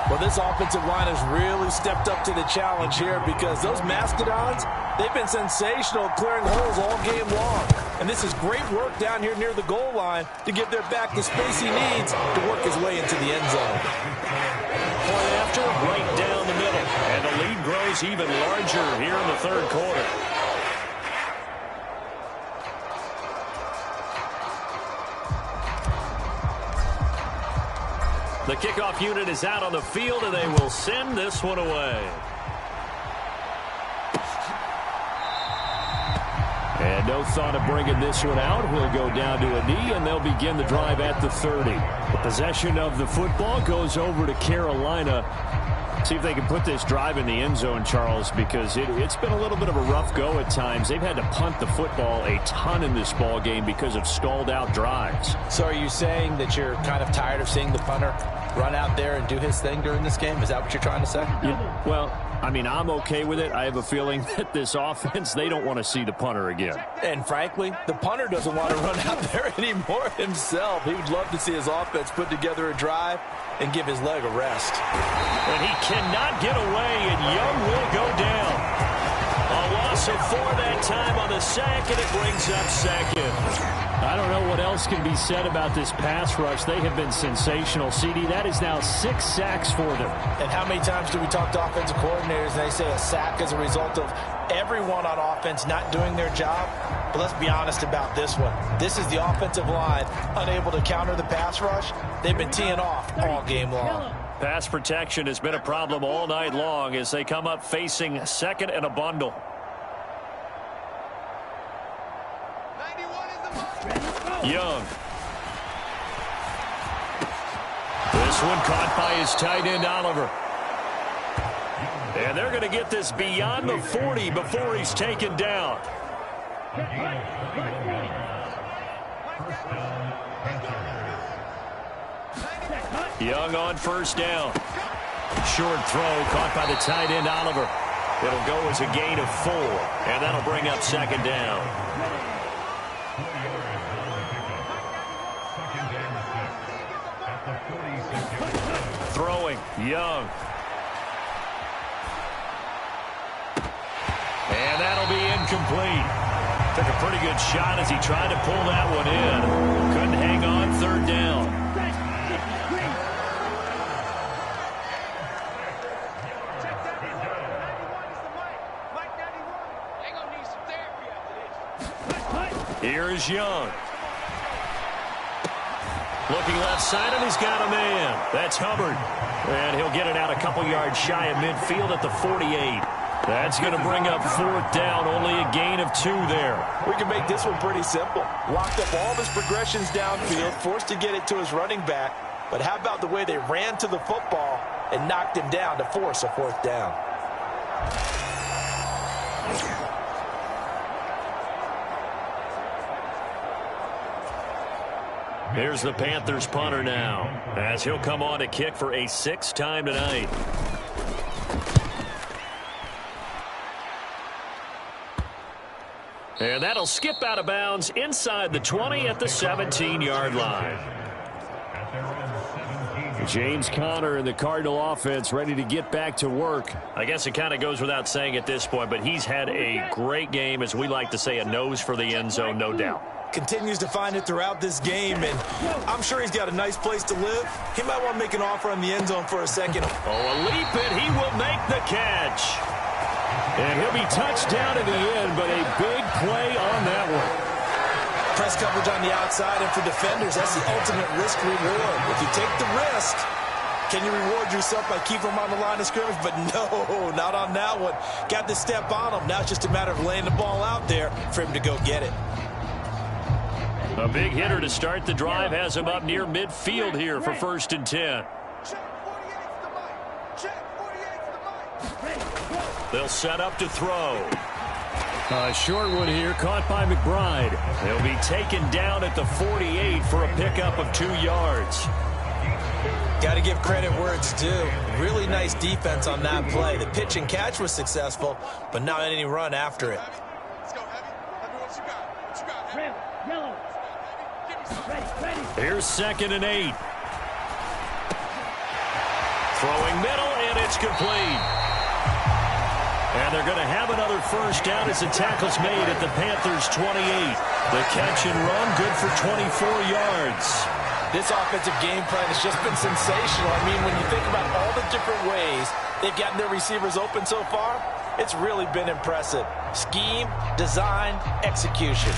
Well, this offensive line has really stepped up to the challenge here because those Mastodons, they've been sensational clearing holes all game long. And this is great work down here near the goal line to give their back the space he needs to work his way into the end zone. Point after, right down the middle. And the lead grows even larger here in the 3rd quarter. The kickoff unit is out on the field, and they will send this one away. And no thought of bringing this one out. He'll go down to a knee, and they'll begin the drive at the 30. The possession of the football goes over to Carolina. See if they can put this drive in the end zone, Charles, because it's been a little bit of a rough go at times. They've had to punt the football a ton in this ball game because of stalled-out drives. So are you saying that you're kind of tired of seeing the punter run out there and do his thing during this game? Is that what you're trying to say? Yeah, well, I mean, I'm okay with it. I have a feeling that this offense, they don't want to see the punter again. And frankly, the punter doesn't want to run out there anymore himself. He would love to see his offense put together a drive and give his leg a rest. And he cannot get away, and Young will go down. A loss of 4 that time on the sack, and it brings up 2nd. I don't know what else can be said about this pass rush. They have been sensational. CD, that is now 6 sacks for them. And how many times do we talk to offensive coordinators and they say a sack is a result of everyone on offense not doing their job? But let's be honest about this one. This is the offensive line unable to counter the pass rush. They've been teeing off all game long. Pass protection has been a problem all night long as they come up facing 2nd and a bundle. Young This one caught by his tight end, Oliver. And they're going to get this beyond the 40 before he's taken down. Young on first down. Short throw caught by the tight end, Oliver. It'll go as a gain of 4, and that'll bring up second down. Throwing, Young. And that'll be incomplete. Took a pretty good shot as he tried to pull that one in. Couldn't hang on, third down. Here is Young. Looking left side, and he's got a man. That's Hubbard. And he'll get it out a couple yards shy of midfield at the 48. That's going to bring up fourth down. Only a gain of 2 there. We can make this one pretty simple. Locked up all of his progressions downfield, forced to get it to his running back. But how about the way they ran to the football and knocked him down to force a fourth down? Here's the Panthers punter now, as he'll come on to kick for a 6th time tonight. And that'll skip out of bounds inside the 20 at the 17-yard line. James Conner and the Cardinal offense ready to get back to work. I guess it kind of goes without saying at this point, but he's had a great game, as we like to say, a nose for the end zone, no doubt. Continues to find it throughout this game, and I'm sure he's got a nice place to live. He might want to make an offer on the end zone for a second. Oh, a leap, and he will make the catch. And he'll be touched down in the end, but a big play on that one. Press coverage on the outside, and for defenders, that's the ultimate risk-reward. If you take the risk, can you reward yourself by keeping him on the line of scrimmage? But no, not on that one. Got the step on him. Now it's just a matter of laying the ball out there for him to go get it. A big hitter to start the drive has him up near midfield here for 1st and 10. They'll set up to throw. A short one here, caught by McBride. They'll be taken down at the 48 for a pickup of 2 yards. Got to give credit where it's due. Really nice defense on that play. The pitch and catch was successful, but not any run after it. Here's 2nd and 8. Throwing middle, and it's complete. And they're going to have another first down as the tackle's made at the Panthers' 28. The catch and run, good for 24 yards. This offensive game plan has just been sensational. I mean, when you think about all the different ways they've gotten their receivers open so far, it's really been impressive. Scheme, design, execution.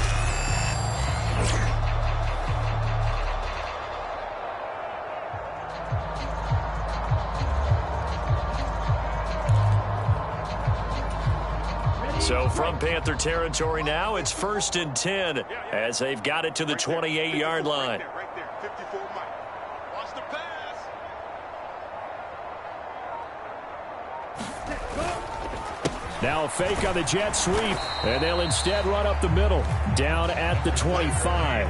So from Panther territory now, it's 1st and 10 as they've got it to the 28-yard line. Now a fake on the jet sweep, and they'll instead run up the middle, down at the 25.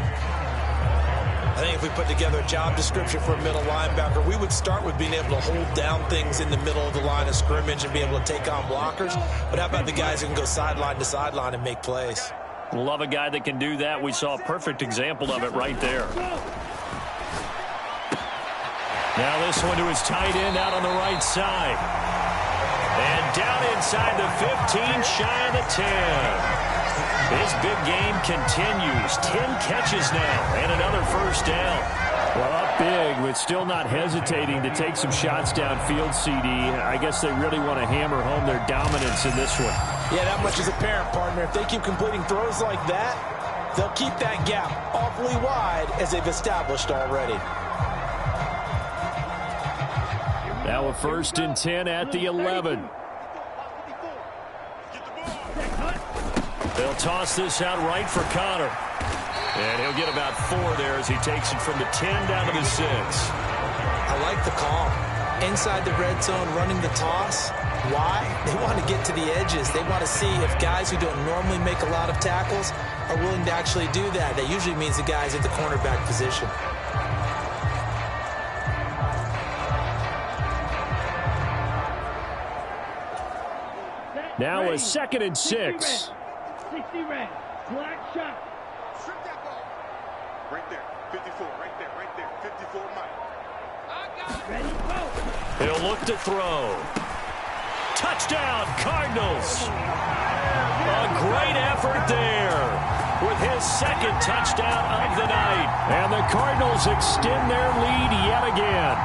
I think if we put together a job description for a middle linebacker, we would start with being able to hold down things in the middle of the line of scrimmage and be able to take on blockers. But how about the guys who can go sideline to sideline and make plays? Love a guy that can do that. We saw a perfect example of it right there. Now this one to his tight end out on the right side. And down inside the 15, shy of the 10. His big game continues. 10 catches now and another first down. Well, up big, but still not hesitating to take some shots downfield, CD. I guess they really want to hammer home their dominance in this one. Yeah, that much is apparent, partner. If they keep completing throws like that, they'll keep that gap awfully wide as they've established already. Now a 1st and 10 at the 11. They'll toss this out right for Conner. And he'll get about 4 there as he takes it from the 10 down to the 6. I I like the call. Inside the red zone, running the toss. Why? They want to get to the edges. They want to see if guys who don't normally make a lot of tackles are willing to actually do that. That usually means the guys at the cornerback position. Now a 2nd and 6. 60 red. Black shot. Strip that ball. Right there. 54. Right there. Right there. 54 Mike. Ready, go. He'll look to throw. Touchdown, Cardinals. A great effort there with his 2nd touchdown of the night. And the Cardinals extend their lead yet again.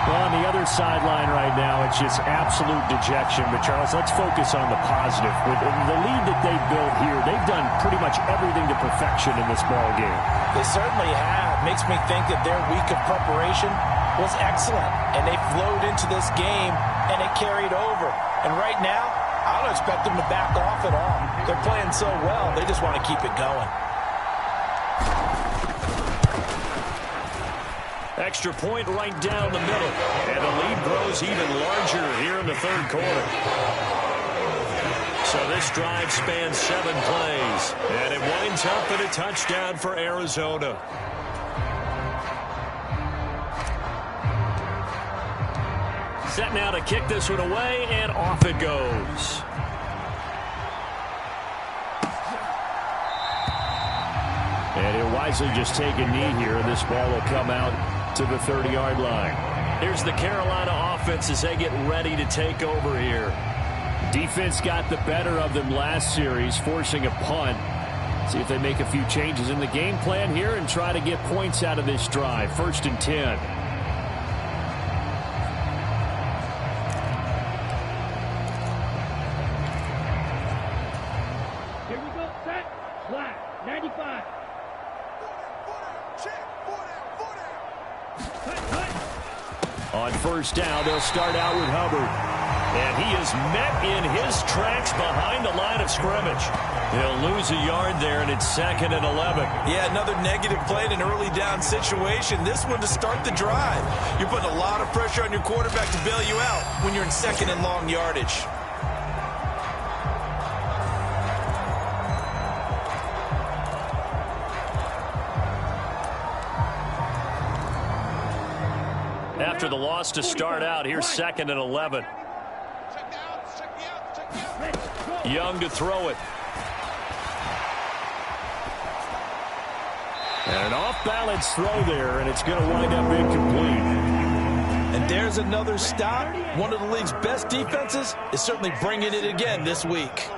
Well, on the other sideline right now, it's just absolute dejection. But, Charles, let's focus on the positive. With the lead that they've built here, they've done pretty much everything to perfection in this ball game. They certainly have. Makes me think that their week of preparation was excellent. And they flowed into this game, and it carried over. And right now, I don't expect them to back off at all. They're playing so well, they just want to keep it going. Extra point right down the middle. And the lead grows even larger here in the 3rd quarter. So this drive spans 7 plays. And it winds up in a touchdown for Arizona. Set now to kick this one away, and off it goes. And he'll wisely just take a knee here. This ball will come out to the 30-yard line. Here's the Carolina offense as they get ready to take over here. Defense got the better of them last series, forcing a punt. See if they make a few changes in the game plan here and try to get points out of this drive. 1st and 10. Here we go. Set. Flat. 95. On 1st down, they'll start out with Hubbard. And he is met in his tracks behind the line of scrimmage. He'll lose a yard there, and it's 2nd and 11. Yeah, another negative play in an early down situation. This one to start the drive. You're putting a lot of pressure on your quarterback to bail you out when you're in 2nd and long yardage. After the loss to start out, here's 2nd and 11. Young to throw it. And an off-balance throw there, and it's going to wind up incomplete. And there's another stop. One of the league's best defenses is certainly bringing it again this week.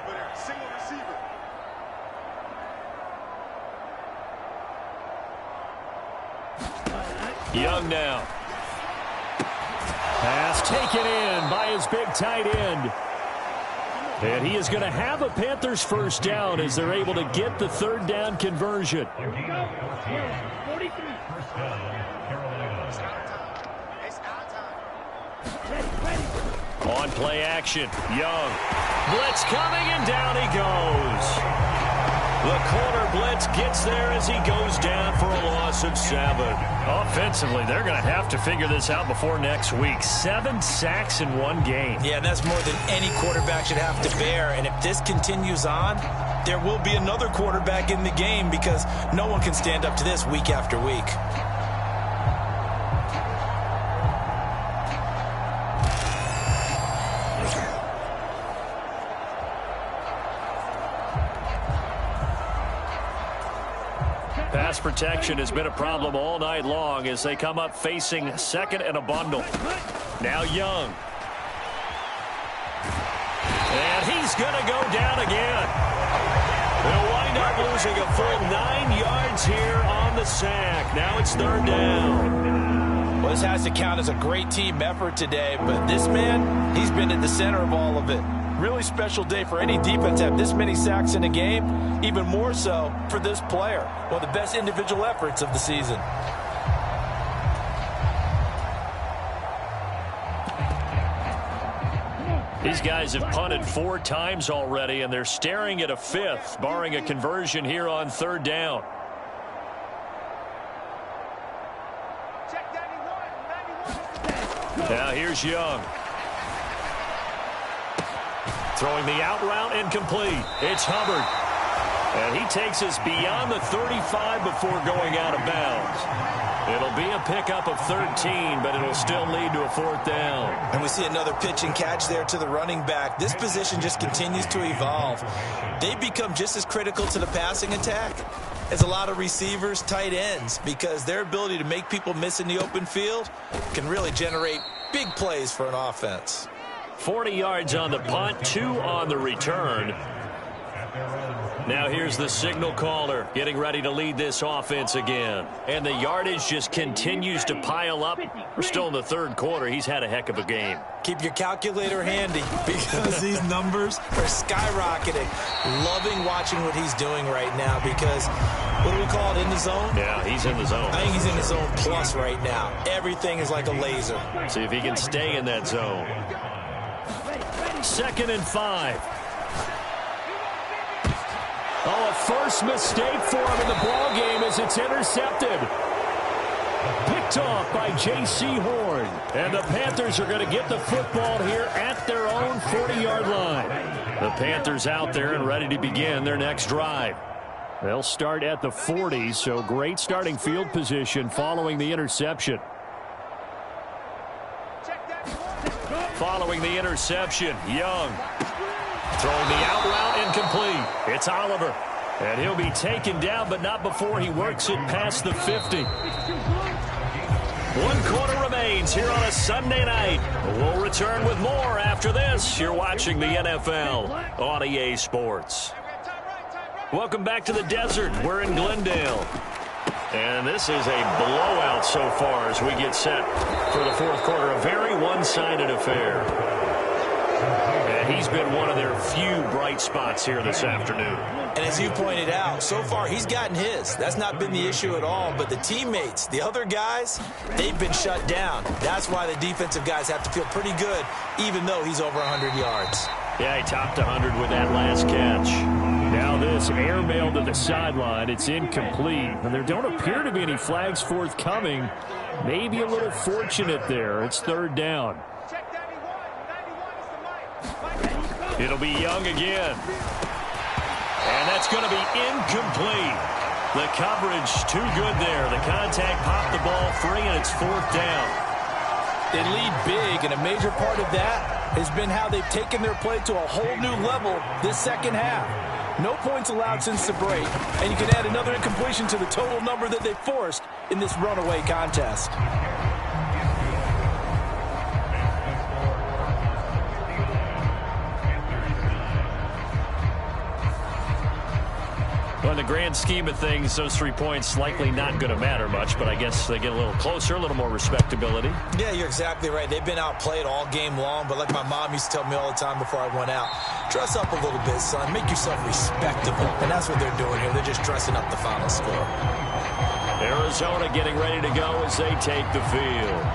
Young now. Pass taken in by his big tight end. And he is going to have a Panthers 1st down as they're able to get the 3rd down conversion. Here we go. 43. On play action, Young. Blitz coming, and down he goes. The corner blitz gets there as he goes down for a loss of 7. Offensively, they're going to have to figure this out before next week. 7 sacks in one game. Yeah, and that's more than any quarterback should have to bear. And if this continues on, there will be another quarterback in the game because no one can stand up to this week after week. Pass protection has been a problem all night long as they come up facing 2nd and a bundle. Now Young. And he's going to go down again. They'll wind up losing a full 9 yards here on the sack. Now it's 3rd down. Well, this has to count as a great team effort today, but this man, he's been at the center of all of it. Really special day for any defense to have this many sacks in a game, even more so for this player. One of the best individual efforts of the season. These guys have punted 4 times already, and they're staring at a 5th, barring a conversion here on 3rd down. Check 91, Now here's Young. Throwing the out route incomplete. It's Hubbard. And he takes us beyond the 35 before going out of bounds. It'll be a pickup of 13, but it'll still lead to a 4th down. And we see another pitch and catch there to the running back. This position just continues to evolve. They've become just as critical to the passing attack as a lot of receivers, tight ends, because their ability to make people miss in the open field can really generate big plays for an offense. 40 yards on the punt, 2 on the return. Now here's the signal caller getting ready to lead this offense again. And the yardage just continues to pile up. We're still in the 3rd quarter. He's had a heck of a game. Keep your calculator handy because these numbers are skyrocketing. Loving watching what he's doing right now because, what do we call it, in the zone? Yeah, he's in the zone. I think he's in the zone plus right now. Everything is like a laser. See if he can stay in that zone. 2nd and 5. Oh, a first mistake for him in the ball game as it's intercepted. Picked off by J.C. Horn. And the Panthers are going to get the football here at their own 40-yard line. The Panthers out there and ready to begin their next drive. They'll start at the 40, so great starting field position following the interception. Following the interception, Young. Throwing the out route incomplete. It's Oliver. And he'll be taken down, but not before he works it past the 50. 1 quarter remains here on a Sunday night. We'll return with more after this. You're watching the NFL on EA Sports. Welcome back to the desert. We're in Glendale. And this is a blowout so far as we get set for the 4th quarter. A very one-sided affair. And he's been one of their few bright spots here this afternoon. And as you pointed out, so far he's gotten his. That's not been the issue at all. But the teammates, the other guys, they've been shut down. That's why the defensive guys have to feel pretty good, even though he's over 100 yards. Yeah, he topped 100 with that last catch. Now this airmail to the sideline. It's incomplete. And there don't appear to be any flags forthcoming. Maybe a little fortunate there. It's 3rd down. It'll be Young again. And that's going to be incomplete. The coverage too good there. The contact popped the ball free, and it's 4th down. They lead big, and a major part of that has been how they've taken their play to a whole new level this second half. No points allowed since the break, and you can add another incompletion to the total number that they've forced in this runaway contest. Well, in the grand scheme of things, those 3 points likely not going to matter much, but I guess they get a little closer, a little more respectability. Yeah, you're exactly right. They've been outplayed all game long, but like my mom used to tell me all the time before I went out, dress up a little bit, son. Make yourself respectable. And that's what they're doing here. They're just dressing up the final score. Arizona getting ready to go as they take the field.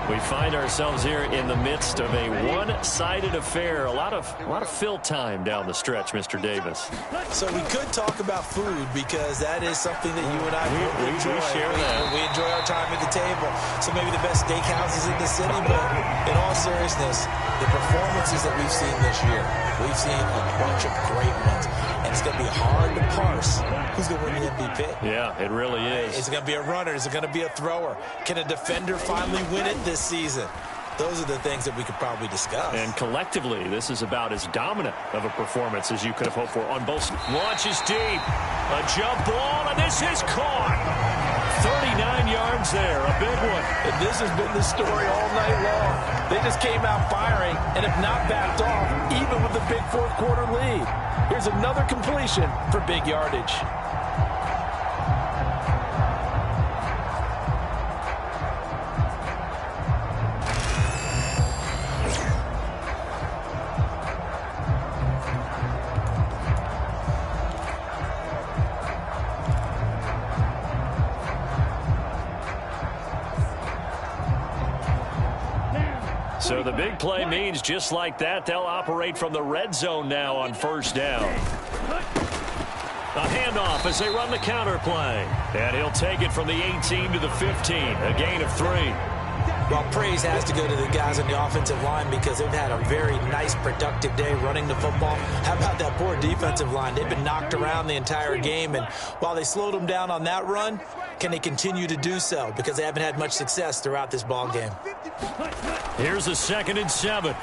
We find ourselves here in the midst of a one-sided affair. A lot of fill time down the stretch, Mr. Davis. So we could talk about food because that is something that you and I we enjoy. share that. We enjoy our time at the table. So maybe the best steakhouses in the city, but in all seriousness, the performances that we've seen this year, we've seen a bunch of great ones. And it's going to be hard to parse who's going to win the MVP. Yeah, it really is. Is it going to be a runner? Is it going to be a thrower? Can a defender finally win it this season? Those are the things that we could probably discuss. And collectively, this is about as dominant of a performance as you could have hoped for on both. Launches deep. A jump ball, and this is caught. 39 yards there, a big one. And this has been the story all night long. They just came out firing and have not backed off, even with the big 4th quarter lead. Here's another completion for big yardage. So the big play means just like that, they'll operate from the red zone now on 1st down. A handoff as they run the counter play. And he'll take it from the 18 to the 15, a gain of 3. Well, praise has to go to the guys on the offensive line because they've had a very nice, productive day running the football. How about that poor defensive line? They've been knocked around the entire game, and while they slowed them down on that run, can they continue to do so? Because they haven't had much success throughout this ball game. Here's a 2nd and 7.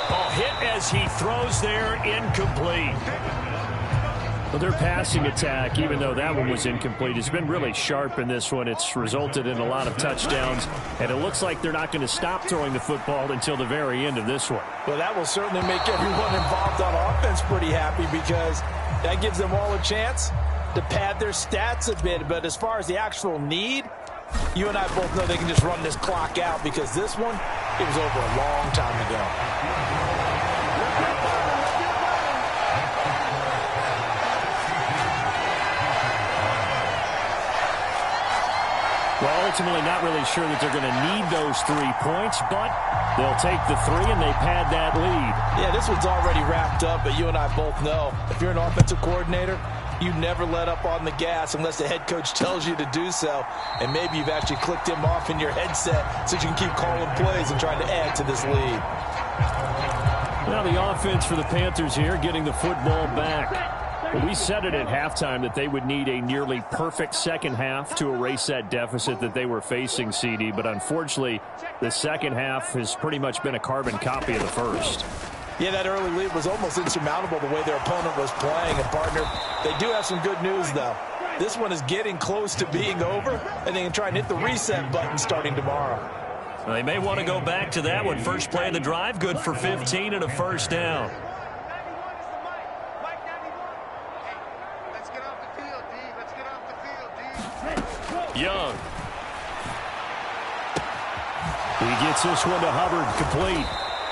Ball hit as he throws there, incomplete. Well, their passing attack, even though that one was incomplete, has been really sharp in this one. It's resulted in a lot of touchdowns, and it looks like they're not going to stop throwing the football until the very end of this one. Well, that will certainly make everyone involved on offense pretty happy because that gives them all a chance to pad their stats a bit. But as far as the actual need, you and I both know they can just run this clock out because this one, it was over a long time ago. Well, ultimately not really sure that they're going to need those 3 points, but they'll take the 3 and they pad that lead. Yeah, this one's already wrapped up, but you and I both know if you're an offensive coordinator, you never let up on the gas unless the head coach tells you to do so. And maybe you've actually clicked him off in your headset so you can keep calling plays and trying to add to this lead. Now the offense for the Panthers here getting the football back. Well, we said it at halftime that they would need a nearly perfect second half to erase that deficit that they were facing, CD. But unfortunately, the second half has pretty much been a carbon copy of the first. Yeah, that early lead was almost insurmountable the way their opponent was playing. And, partner, they do have some good news, though. This one is getting close to being over, and they can try and hit the reset button starting tomorrow. Well, they may want to go back to that one. First play of the drive, good for 15 and a first down. Young. He gets this one to Hubbard, complete.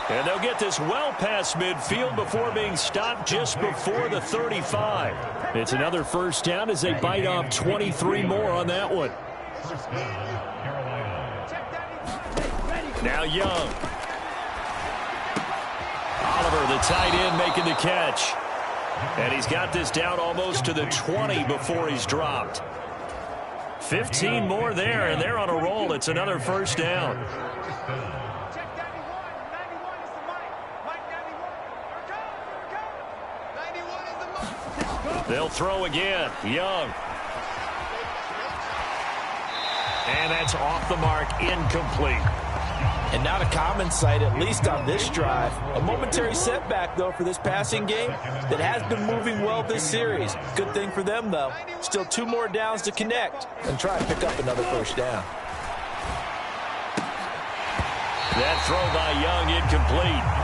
And they'll get this well past midfield before being stopped just before the 35. It's another first down as they bite off 23 more on that one. Now Young. Oliver, the tight end, making the catch. And he's got this down almost to the 20 before he's dropped. 15 more there, and they're on a roll. It's another first down. They'll throw again. Young. And that's off the mark, incomplete. And not a common sight, at least on this drive. A momentary setback, though, for this passing game that has been moving well this series. Good thing for them, though. Still 2 more downs to connect and try and pick up another first down. That throw by Young incomplete.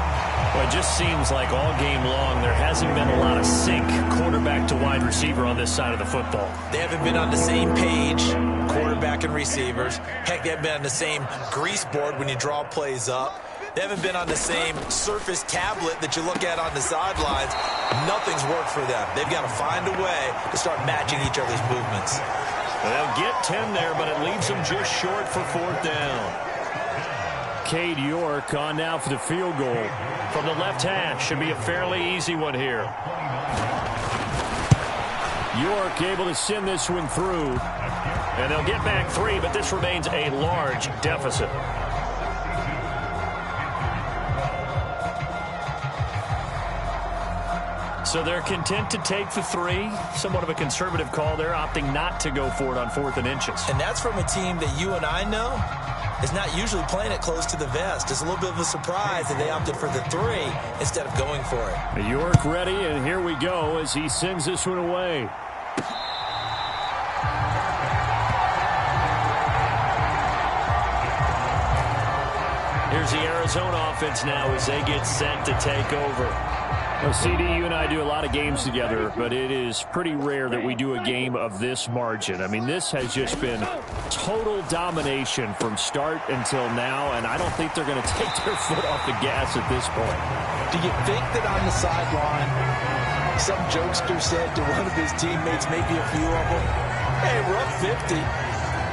Well, it just seems like all game long there hasn't been a lot of sync quarterback to wide receiver on this side of the football. They haven't been on the same page, quarterback and receivers. Heck, they haven't been on the same grease board when you draw plays up. They haven't been on the same surface tablet that you look at on the sidelines. Nothing's worked for them. They've got to find a way to start matching each other's movements. They'll get 10 there, but it leaves them just short for 4th down. Cade York on now for the field goal. From the left hash, should be a fairly easy one here. York able to send this one through. And they'll get back 3, but this remains a large deficit. So they're content to take the 3. Somewhat of a conservative call there, opting not to go for it on 4th and inches. And that's from a team that you and I know is not usually playing it close to the vest. It's a little bit of a surprise that they opted for the 3 instead of going for it. York ready, and here we go as he sends this one away. Here's the Arizona offense now as they get set to take over. Well, CD, you and I do a lot of games together, but it is pretty rare that we do a game of this margin. I mean, this has just been total domination from start until now, and I don't think they're going to take their foot off the gas at this point. Do you think that on the sideline, some jokester said to one of his teammates, maybe a few of them, hey, we're up 50.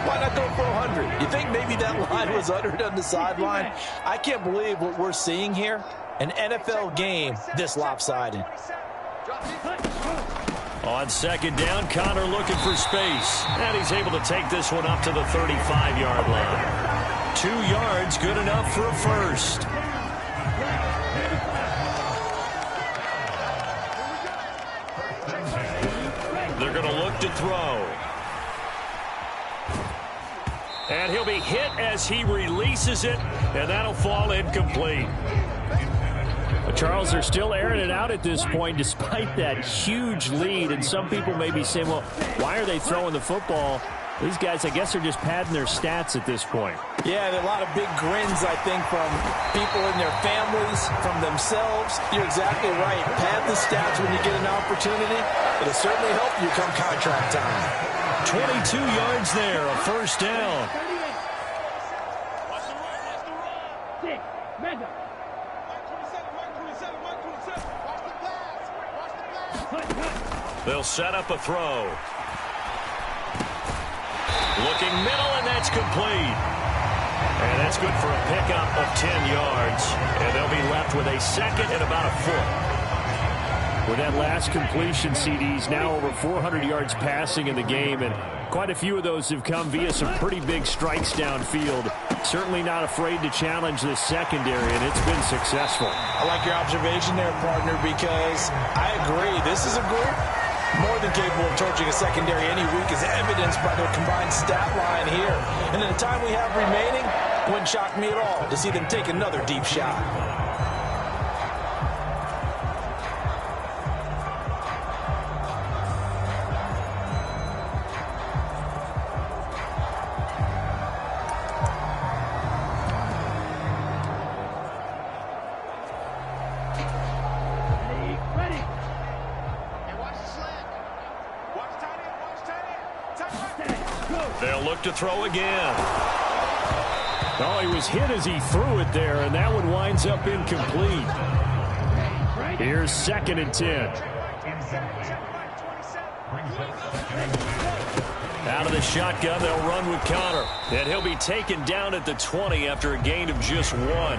Why not go for 100? You think maybe that line was uttered on the sideline? I can't believe what we're seeing here. An NFL game this lopsided. On second down, Connor looking for space. And he's able to take this one up to the 35-yard line. 2 yards, good enough for a first. They're going to look to throw. And he'll be hit as he releases it, and that'll fall incomplete. Charles, they're still airing it out at this point despite that huge lead. And some people may be saying, well, why are they throwing the football? These guys, I guess, are just padding their stats at this point. Yeah, there are a lot of big grins, I think, from people in their families, from themselves. You're exactly right. Pad the stats when you get an opportunity. It'll certainly help you come contract time. 22 yards there, a first down. Six. Mega. They'll set up a throw. Looking middle, and that's complete. And that's good for a pickup of 10 yards. And they'll be left with a second and about a foot. With that last completion, CD's now over 400 yards passing in the game, and quite a few of those have come via some pretty big strikes downfield. Certainly not afraid to challenge this secondary, and it's been successful. I like your observation there, partner, because I agree. This is a group more than capable of torching a secondary any week, as evidenced by their combined stat line here. And in the time we have remaining, wouldn't shock me at all to see them take another deep shot. They'll look to throw again. Oh, he was hit as he threw it there, and that one winds up incomplete. Here's 2nd and 10. Out of the shotgun, they'll run with Connor. And he'll be taken down at the 20 after a gain of just 1.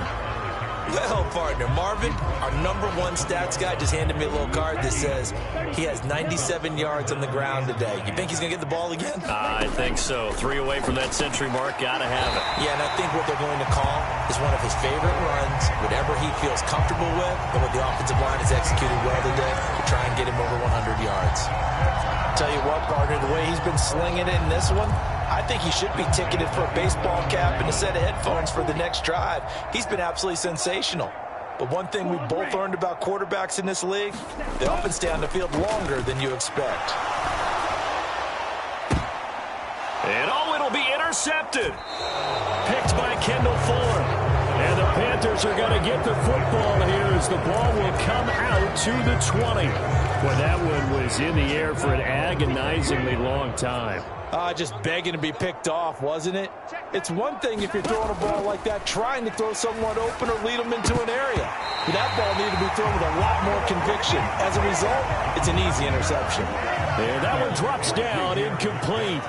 Well, partner, Marvin, our #1 stats guy, just handed me a little card that says he has 97 yards on the ground today. You think he's going to get the ball again? I think so. 3 away from that century mark. Got to have it. Yeah, and I think what they're going to call is one of his favorite runs, whatever he feels comfortable with, and what the offensive line has executed well today to try and get him over 100 yards. Tell you what, partner, the way he's been slinging it in this one, I think he should be ticketed for a baseball cap and a set of headphones for the next drive. He's been absolutely sensational. But one thing we've both learned about quarterbacks in this league, they often stay on the field longer than you expect. And it'll be intercepted. Picked by Kendall Fuller. And the Panthers are going to get the football here as the ball will come out to the 20. Well, that one was in the air for an agonizingly long time. Just begging to be picked off, wasn't it? It's one thing if you're throwing a ball like that, trying to throw someone open or lead them into an area. But that ball needed to be thrown with a lot more conviction. As a result, it's an easy interception. And that one drops down, incomplete.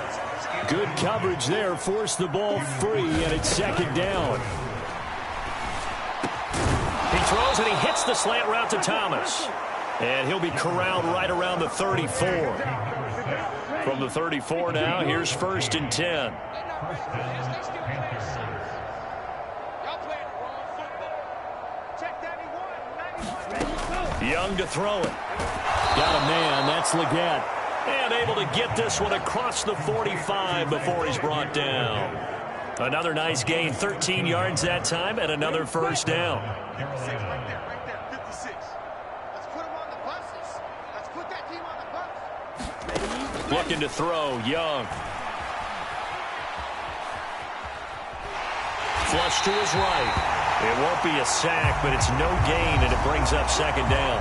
Good coverage there, forced the ball free, and it's 2nd down. He throws and he hits the slant route to Thomas. And he'll be corralled right around the 34. From the 34 now, here's 1st and 10. Young to throw it. Got a man, that's Leggett. And able to get this one across the 45 before he's brought down. Another nice gain, 13 yards that time, and another first down. Looking to throw, Young. Flush to his right. It won't be a sack, but it's no gain, and it brings up 2nd down.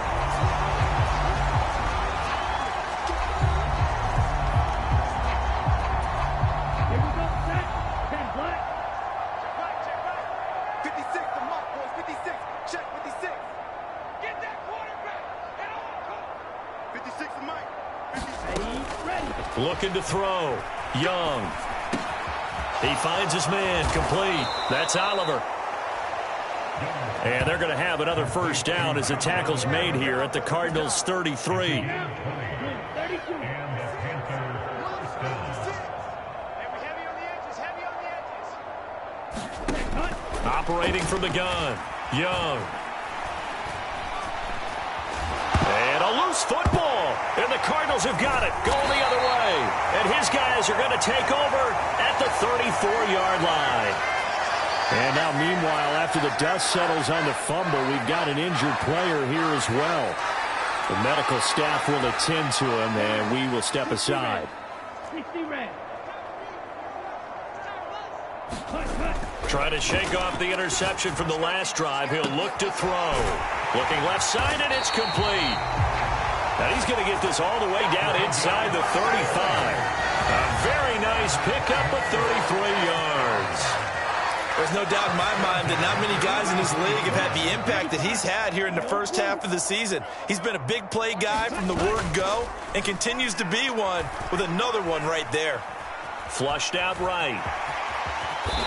Looking to throw. Young. He finds his man. Complete. That's Oliver. And they're going to have another first down as the tackle's made here at the Cardinals 33. 32. And the Panthers first down. Heavy on the edges, heavy on the edges. Cut. Operating from the gun. Young. And a loose football. And the Cardinals have got it. Going the other way. And his guys are going to take over at the 34-yard line. And now, meanwhile, after the dust settles on the fumble, we've got an injured player here as well. The medical staff will attend to him, and we will step aside. 60 red. Trying to shake off the interception from the last drive. He'll look to throw. Looking left side, and it's complete. Now he's going to get this all the way down inside the 35. A very nice pickup of 33 yards. There's no doubt in my mind that not many guys in this league have had the impact that he's had here in the first half of the season. He's been a big play guy from the word go and continues to be one with another one right there. Flushed out right.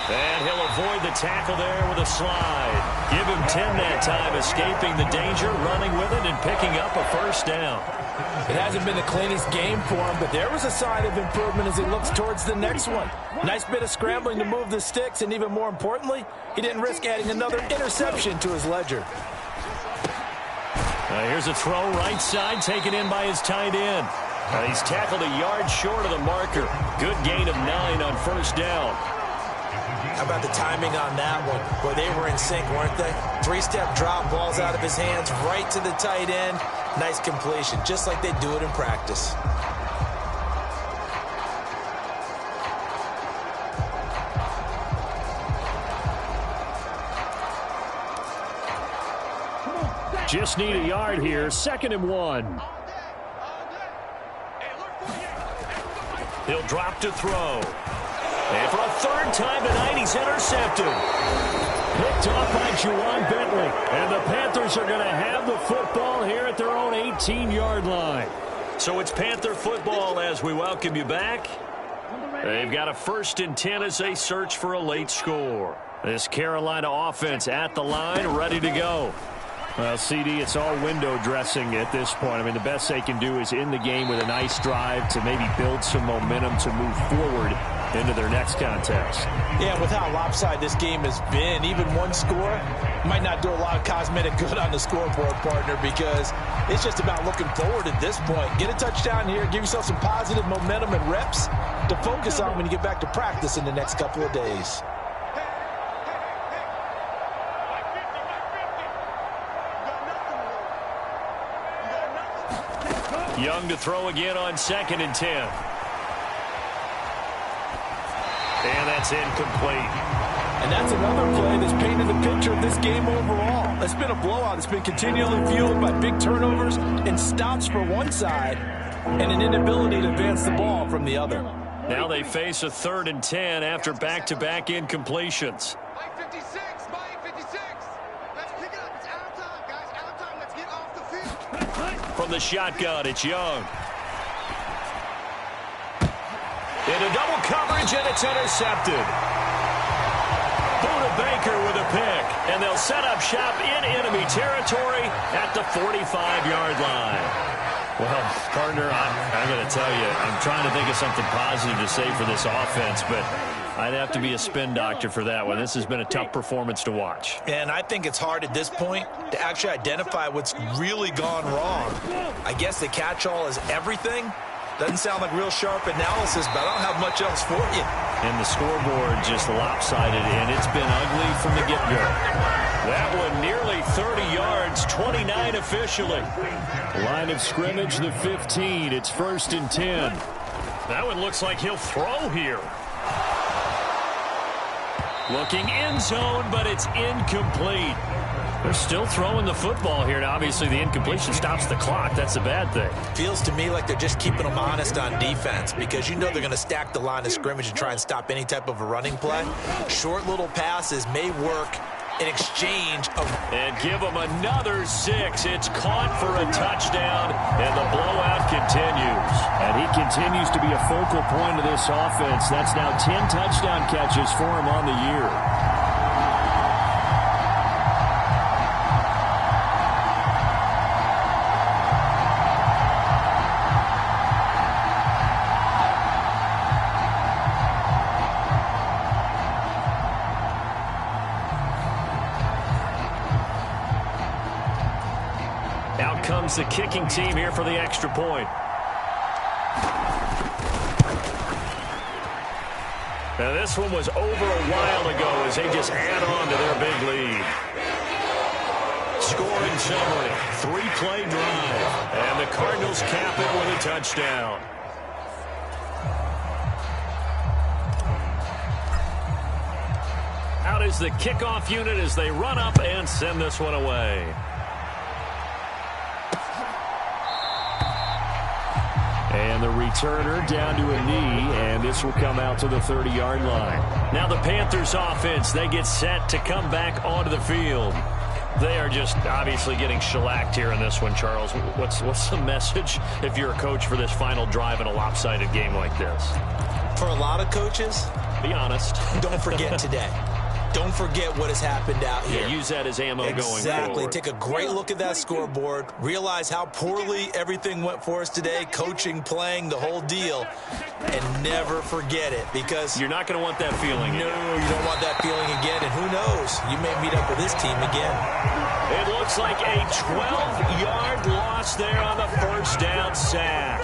And he'll avoid the tackle there with a slide. Give him 10 that time, escaping the danger, running with it, and picking up a first down. It hasn't been the cleanest game for him, but there was a sign of improvement as he looks towards the next one. Nice bit of scrambling to move the sticks, and even more importantly, he didn't risk adding another interception to his ledger. Here's a throw right side, taken in by his tight end. He's tackled a yard short of the marker. Good gain of 9 on first down. How about the timing on that one? Boy, they were in sync, weren't they? 3-step drop, balls out of his hands, right to the tight end. Nice completion, just like they do it in practice. Just need a yard here. 2nd and 1. He'll drop to throw. And for a third time tonight, he's intercepted. Picked off by Juwan Bentley. And the Panthers are going to have the football here at their own 18-yard line. So it's Panther football as we welcome you back. They've got a 1st and 10 as they search for a late score. This Carolina offense at the line, ready to go. Well, CD, it's all window dressing at this point. I mean, the best they can do is in the game with a nice drive to maybe build some momentum to move forward into their next contest. Yeah, with how lopsided this game has been, even one score might not do a lot of cosmetic good on the scoreboard, partner, because it's just about looking forward at this point. Get a touchdown here, give yourself some positive momentum and reps to focus on when you get back to practice in the next couple of days. Young to throw again on 2nd and 10. And that's incomplete. And that's another play that's painted the picture of this game overall. It's been a blowout. It's been continually fueled by big turnovers and stops for one side and an inability to advance the ball from the other. Now they face a 3rd and 10 after back-to-back incompletions. Mike 56, Mike 56. Let's pick it up. It's out of time, guys. Out of time. Let's get off the field. From the shotgun, it's Young. Into double coverage, and it's intercepted. Buda Baker with a pick, and they'll set up shop in enemy territory at the 45-yard line. Well, partner, I'm going to tell you, I'm trying to think of something positive to say for this offense, but I'd have to be a spin doctor for that one. This has been a tough performance to watch. And I think it's hard at this point to actually identify what's really gone wrong. I guess the catch-all is everything. Doesn't sound like real sharp analysis, but I don't have much else for you. And the scoreboard just lopsided, and it's been ugly from the get-go. That one nearly 30 yards, 29 officially. Line of scrimmage, the 15. It's 1st and 10. That one looks like he'll throw here. Looking end zone, but it's incomplete. They're still throwing the football here. Now, obviously, the incompletion stops the clock. That's a bad thing. Feels to me like they're just keeping them honest on defense because you know they're going to stack the line of scrimmage and try and stop any type of a running play. Short little passes may work in exchange of... And give them another 6. It's caught for a touchdown, and the blowout continues. And he continues to be a focal point of this offense. That's now 10 touchdown catches for him on the year. is the kicking team here for the extra point. Now this one was over a while ago as they just add on to their big lead. Scoring summary, 3-play drive, and the Cardinals cap it with a touchdown. Out is the kickoff unit as they run up and send this one away. And the returner down to a knee, and this will come out to the 30-yard line. Now the Panthers offense, they get set to come back onto the field. They are just obviously getting shellacked here in this one, Charles. What's the message if you're a coach for this final drive in a lopsided game like this? For a lot of coaches, be honest. Don't forget today. Don't forget what has happened out here. Yeah, use that as ammo going forward. Exactly. Take a great look at that scoreboard. Realize how poorly everything went for us today. Coaching, playing, the whole deal. And never forget it, because you're not going to want that feeling. No, you don't want that feeling again. And who knows? You may meet up with this team again. It looks like a 12-yard loss there on the first down sack.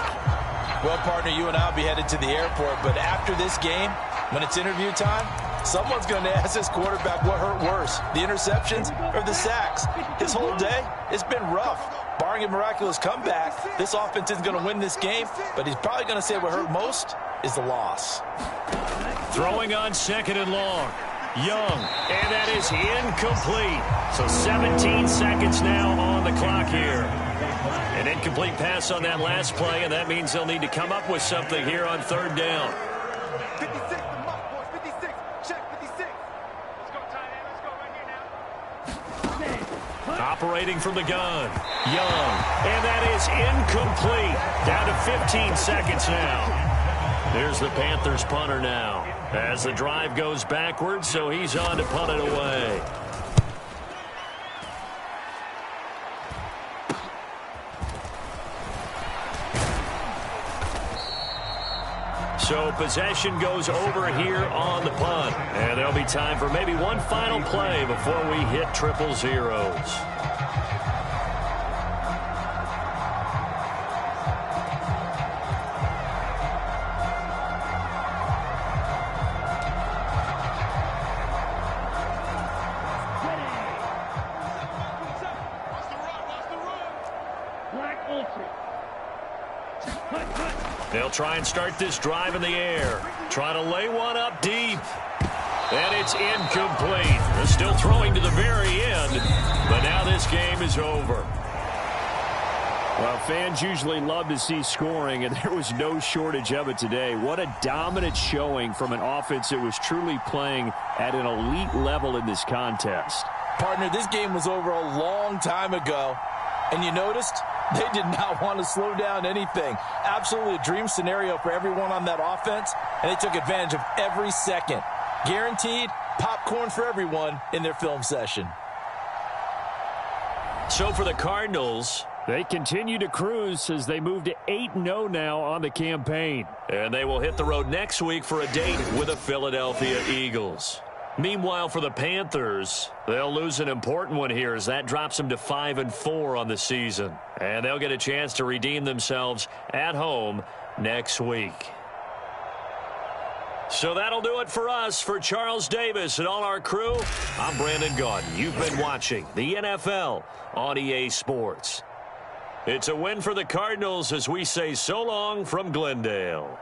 Well, partner, you and I will be headed to the airport, but after this game, when it's interview time, someone's going to ask this quarterback what hurt worse, the interceptions or the sacks. His whole day, it's been rough. Barring a miraculous comeback, this offense isn't going to win this game, but he's probably going to say what hurt most is the loss. Throwing on 2nd and long. Young, and that is incomplete. So 17 seconds now on the clock here. An incomplete pass on that last play, and that means they'll need to come up with something here on 3rd down. 56, the mark, boys, 56. Check 56. Let's go, tight end. Let's go right here now. Operating from the gun. Young, and that is incomplete. Down to 15 seconds now. There's the Panthers punter now as the drive goes backwards, so he's on to punt it away. So possession goes over here on the punt. And there'll be time for maybe one final play before we hit triple zeros. They'll try and start this drive in the air. Try to lay one up deep. And it's incomplete. They're still throwing to the very end. But now this game is over. Well, fans usually love to see scoring, and there was no shortage of it today. What a dominant showing from an offense that was truly playing at an elite level in this contest. Partner, this game was over a long time ago. And you noticed? They did not want to slow down anything. Absolutely a dream scenario for everyone on that offense, and they took advantage of every second. Guaranteed popcorn for everyone in their film session. So for the Cardinals, they continue to cruise as they move to 8-0 now on the campaign. And they will hit the road next week for a date with the Philadelphia Eagles. Meanwhile, for the Panthers, they'll lose an important one here as that drops them to 5-4 on the season. And they'll get a chance to redeem themselves at home next week. So that'll do it for us. For Charles Davis and all our crew, I'm Brandon Gaudin. You've been watching the NFL on EA Sports. It's a win for the Cardinals as we say so long from Glendale.